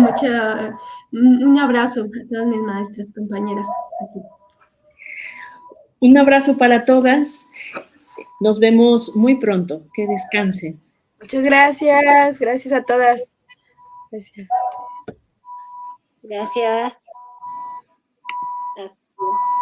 un abrazo a todas mis maestras, compañeras aquí. Un abrazo para todas. Nos vemos muy pronto. Que descansen. Muchas gracias. Gracias a todas. Gracias. Gracias.